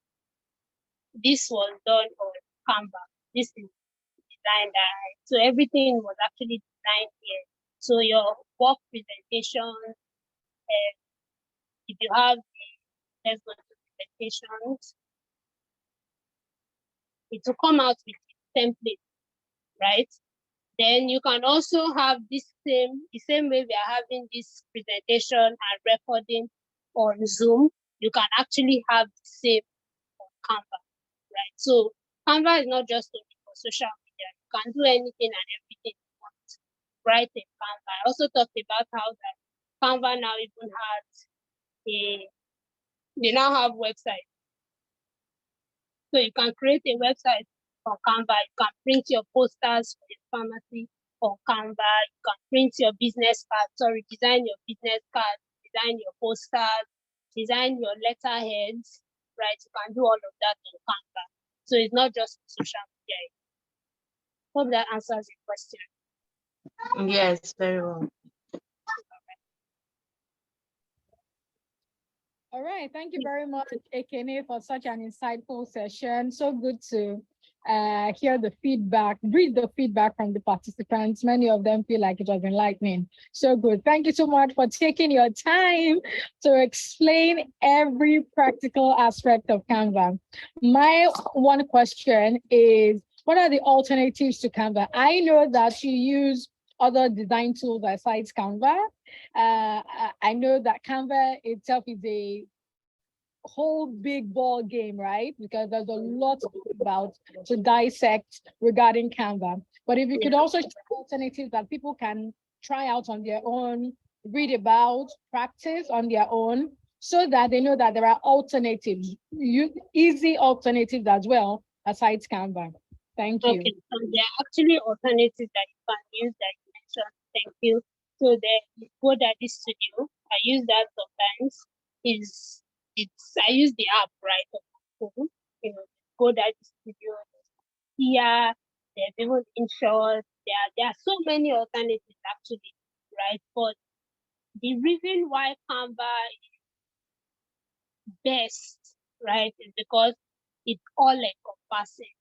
This was done on Canva. This is designed. So everything was actually designed here. So your work presentation, if you have, let's go to presentations, it will come out with a template, right? Then you can also have the same way we are having this presentation and recording on Zoom. You can actually have the same on Canva, right? So Canva is not just only for social media. You can do anything and everything you want, right? In Canva. I also talked about how that Canva now even has they now have websites. So you can create a website on Canva. You can print your posters for your pharmacy on Canva. You can print your business card, design your business card, design your posters, design your letterheads, right? You can do all of that on Canva. So it's not just social media. Hope that answers your question. Yes, very well. All right, thank you very much, Ekene, for such an insightful session. So good to hear the feedback, read the feedback from the participants. Many of them feel like it was enlightening. So good. Thank you so much for taking your time to explain every practical aspect of Canva. My one question is, what are the alternatives to Canva? I know that you use other design tools besides Canva. I know that Canva itself is a whole big ball game, right? Because there's a lot to talk about, to dissect regarding Canva. But if you could also share alternatives that people can try out on their own, read about, practice on their own, so that they know that there are alternatives, easy alternatives as well, aside Canva. Thank you. Okay, so there are actually alternatives that you can use that you mentioned. Thank you. So the GoDaddy Studio, I use that sometimes. I use the app, right, on my phone. You know, GoDaddy Studio, here, there's even InShot. There are so many alternatives actually, right? But the reason why Canva is best, right, is because it's all encompassing,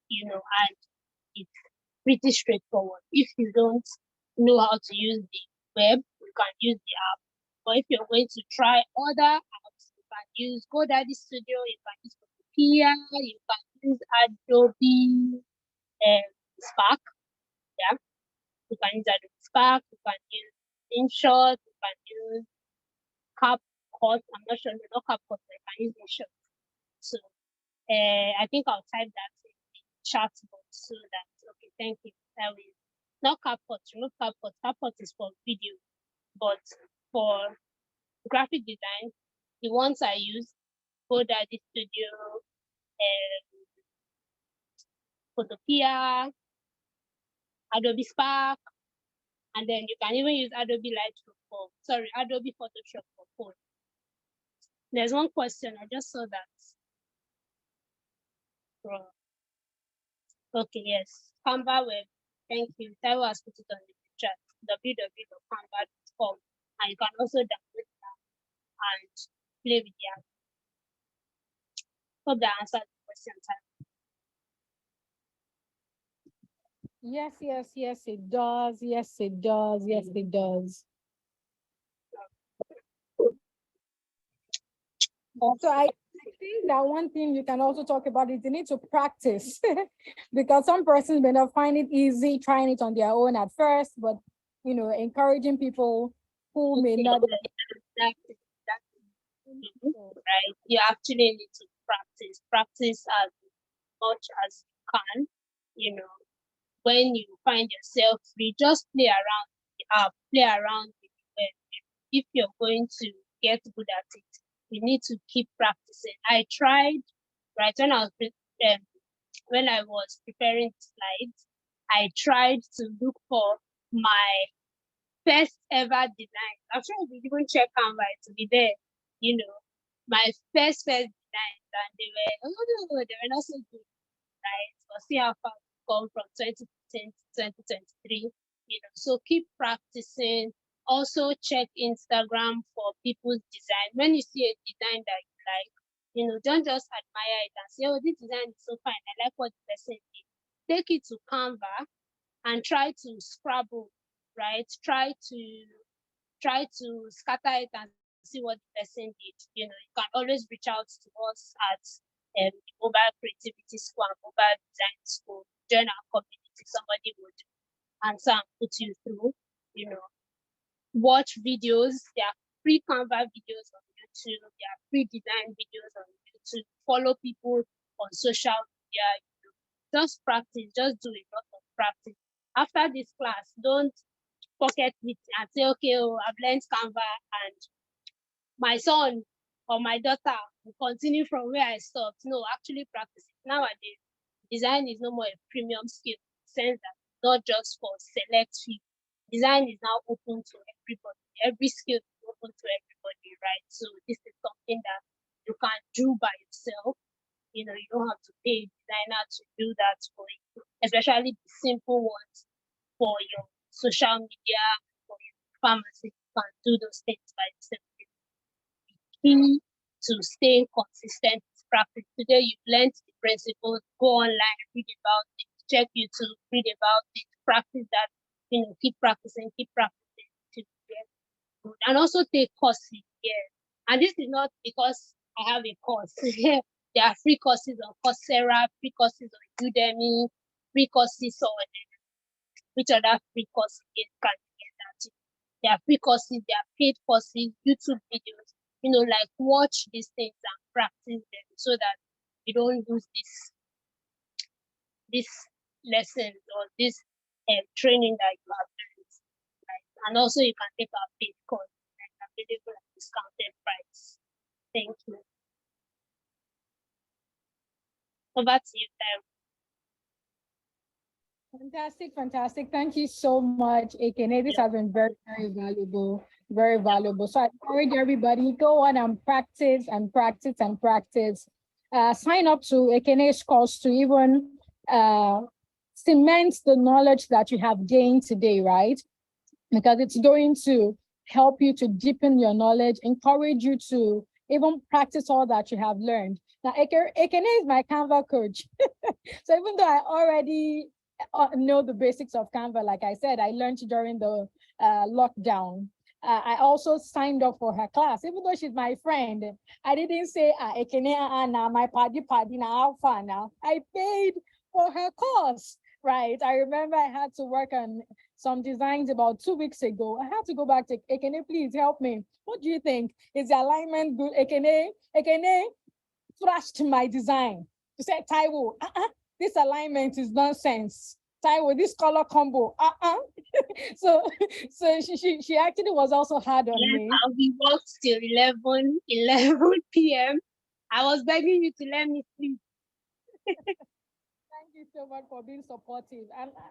and it's pretty straightforward. If you don't know how to use the web, you can use the app. But if you're going to try other apps, you can use GoDaddy Studio, you can use Wikipedia, you can use Adobe Spark. Yeah, you can use Adobe Spark, you can use InShot, you can use CapCut. I'm not sure, not CapCut, but you can use InShot. So I think I'll type that in the chat box so that, okay, thank you. That will not CapCut, remove CapCut. CapCut is for video, but for graphic design, the ones I use, GoDaddy Studio, Photopia, Adobe Spark, and then you can even use Adobe Adobe Photoshop for phone. There's one question, I just saw that. Okay, yes, Canva web. Thank you. Taiwo has put it on the chat, www.canva.com. And you can also download that and play with the app. Hope that answers the question, Taiwo. Yes, it does. Yes, it does. Yes, it does. So I think that one thing you can also talk about is you need to practice because some persons may not find it easy trying it on their own at first, but encouraging people who may not. Exactly. Right. You actually need to practice as much as you can. When you find yourself free, just play around with the app, play around with the web. If you're going to get good at it, you need to keep practicing. I tried, right, when I was preparing slides, I tried to look for my first ever design. I'm sure if you even check Canva, it will be there. You know, my first designs, and they were they were not so good, right? But see how far we've come from 2010 to 2023. You know, so keep practicing. Also check Instagram for people's design. When you see a design that you like, you know, don't just admire it and say, oh, this design is so fine. I like what the person did. Take it to Canva and try to scrabble, right? Try to scatter it and see what the person did. You know, you can always reach out to us at the Mobile Creativity School and Mobile Design School. Join our community. Somebody would answer and put you through. You know, watch videos. There are free Canva videos on YouTube. There are free design videos on YouTube. Follow people on social media. You know, just practice. Just do a lot of practice. After this class, don't pocket it and say, okay, oh, I've learned Canva and my son or my daughter will continue from where I stopped. No, actually practice it. Nowadays, design is no more a premium skill in the sense that not just for select few. Design is now open to everybody. Every skill is open to everybody, right? So this is something that you can do by yourself. You know, you don't have to pay a designer to do that for you, especially the simple ones for your social media, for your pharmacy. You can do those things by yourself. Key to staying consistent with practice. Today you've learned the principles, go online, read about it, check YouTube, read about it, practice that, you know, keep practicing to get good. And also take courses, yeah. And this is not because I have a course. There are free courses on Coursera, free courses on Udemy, free courses on which other free courses can you get that? There are free courses, there are paid courses, YouTube videos. You know, like watch these things and practice them so that you don't lose this lesson or this training that you have learned. Right? And also you can take our paid course like available at discounted price. Thank you. Over to you, Taiwo. Fantastic, fantastic. Thank you so much, Ekene. This has been very, very valuable, very valuable. So I encourage everybody, go on and practice and practice and practice. Sign up to Ekene's course to even cement the knowledge that you have gained today, right? Because it's going to help you to deepen your knowledge, encourage you to even practice all that you have learned. Now, Ekene is my Canva coach. So even though I already know the basics of Canva, like I said, I learned during the lockdown. I also signed up for her class, even though she's my friend. I didn't say, Ekene, now my party, now how far now. I paid for her course, right? I remember I had to work on some designs about 2 weeks ago. I had to go back to Ekene, please help me. What do you think? Is the alignment good? Ekene thrashed my design. She said, Taiwo, this alignment is nonsense. Taiwo, this color combo, so she actually was also hard on me. We worked till 11 p.m. I was begging you to let me sleep. Thank you so much for being supportive.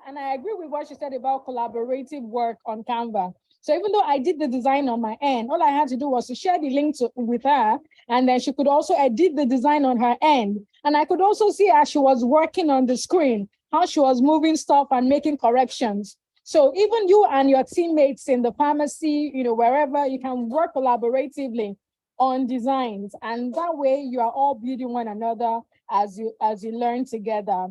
And I agree with what she said about collaborative work on Canva. So even though I did the design on my end, all I had to do was to share the link with her, and then she could also edit the design on her end. And I could also see as she was working on the screen, how she was moving stuff and making corrections. So even you and your teammates in the pharmacy, you know, wherever, you can work collaboratively on designs. And that way you are all building one another as you learn together.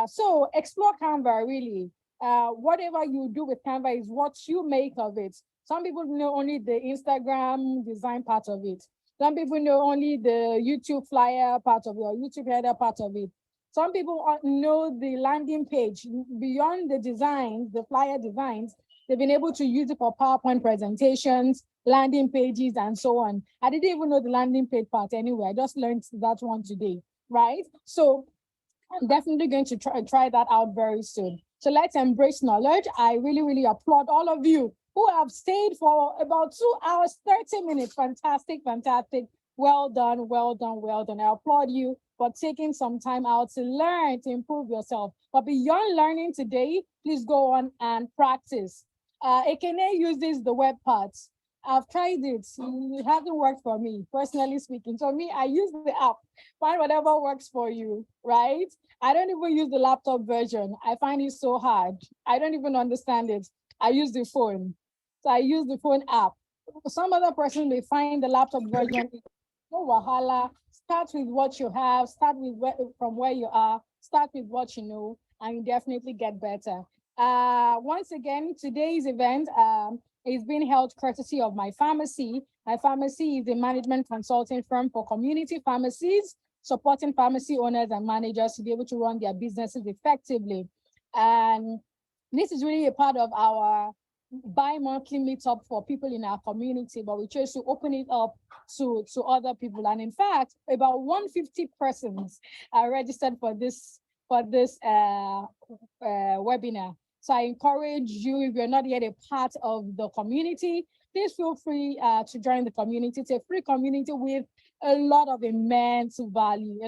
So explore Canva, really. Whatever you do with Canva is what you make of it. Some people know only the Instagram design part of it. Some people know only the YouTube flyer part of it, or YouTube header part of it. Some people know the landing page. Beyond the designs, the flyer designs, they've been able to use it for PowerPoint presentations, landing pages, and so on. I didn't even know the landing page part anyway. I just learned that one today, right? So I'm definitely going to try that out very soon. So let's embrace knowledge. I really, really applaud all of you who have stayed for about 2 hours, 30 minutes. Fantastic, fantastic. Well done, well done, well done. I applaud you. but taking some time out to learn, to improve yourself. But beyond learning today, please go on and practice. Ekene uses the web parts. I've tried it. It hasn't worked for me, personally speaking. So me, I use the app. Find whatever works for you, right? I don't even use the laptop version. I find it so hard. I don't even understand it. I use the phone. So I use the phone app. Some other person may find the laptop version. No wahala. Start with what you have. Start with from where you are. Start with what you know, and you definitely get better. Once again, today's event is being held courtesy of my pharmacy. My pharmacy is a management consulting firm for community pharmacies, supporting pharmacy owners and managers to be able to run their businesses effectively. And this is really a part of our bi-monthly meetup for people in our community, but we chose to open it up to other people. And in fact, about 150 persons are registered for this webinar. So I encourage you, if you're not yet a part of the community, please feel free to join the community. It's a free community with a lot of immense value,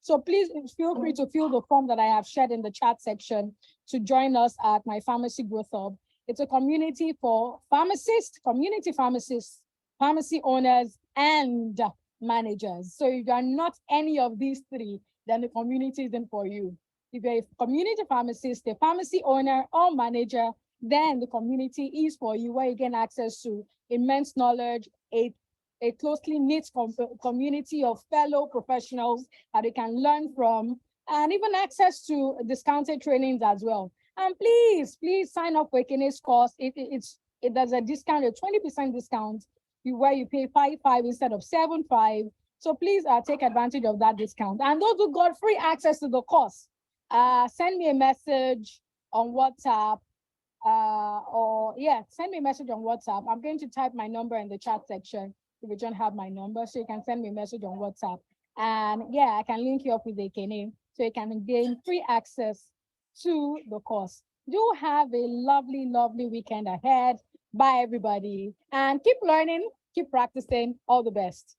So please feel free to fill the form that I have shared in the chat section to join us at my Pharmacy Growth Hub. It's a community for pharmacists, community pharmacists, pharmacy owners, and managers. So if you are not any of these three, then the community isn't for you. If you're a community pharmacist, a pharmacy owner, or manager, then the community is for you, where you gain access to immense knowledge, a closely knit community of fellow professionals that you can learn from, and even access to discounted trainings as well. And please sign up for Ekene's course. There's a discount, a 20% discount, where you pay 5.5 instead of 7.5. So please take advantage of that discount. And those who got free access to the course, send me a message on WhatsApp, send me a message on WhatsApp. I'm going to type my number in the chat section if you don't have my number, so you can send me a message on WhatsApp. And I can link you up with Ekene, so you can gain free access to the course. Do have a lovely, lovely weekend ahead. Bye, everybody. And keep learning, keep practicing. All the best.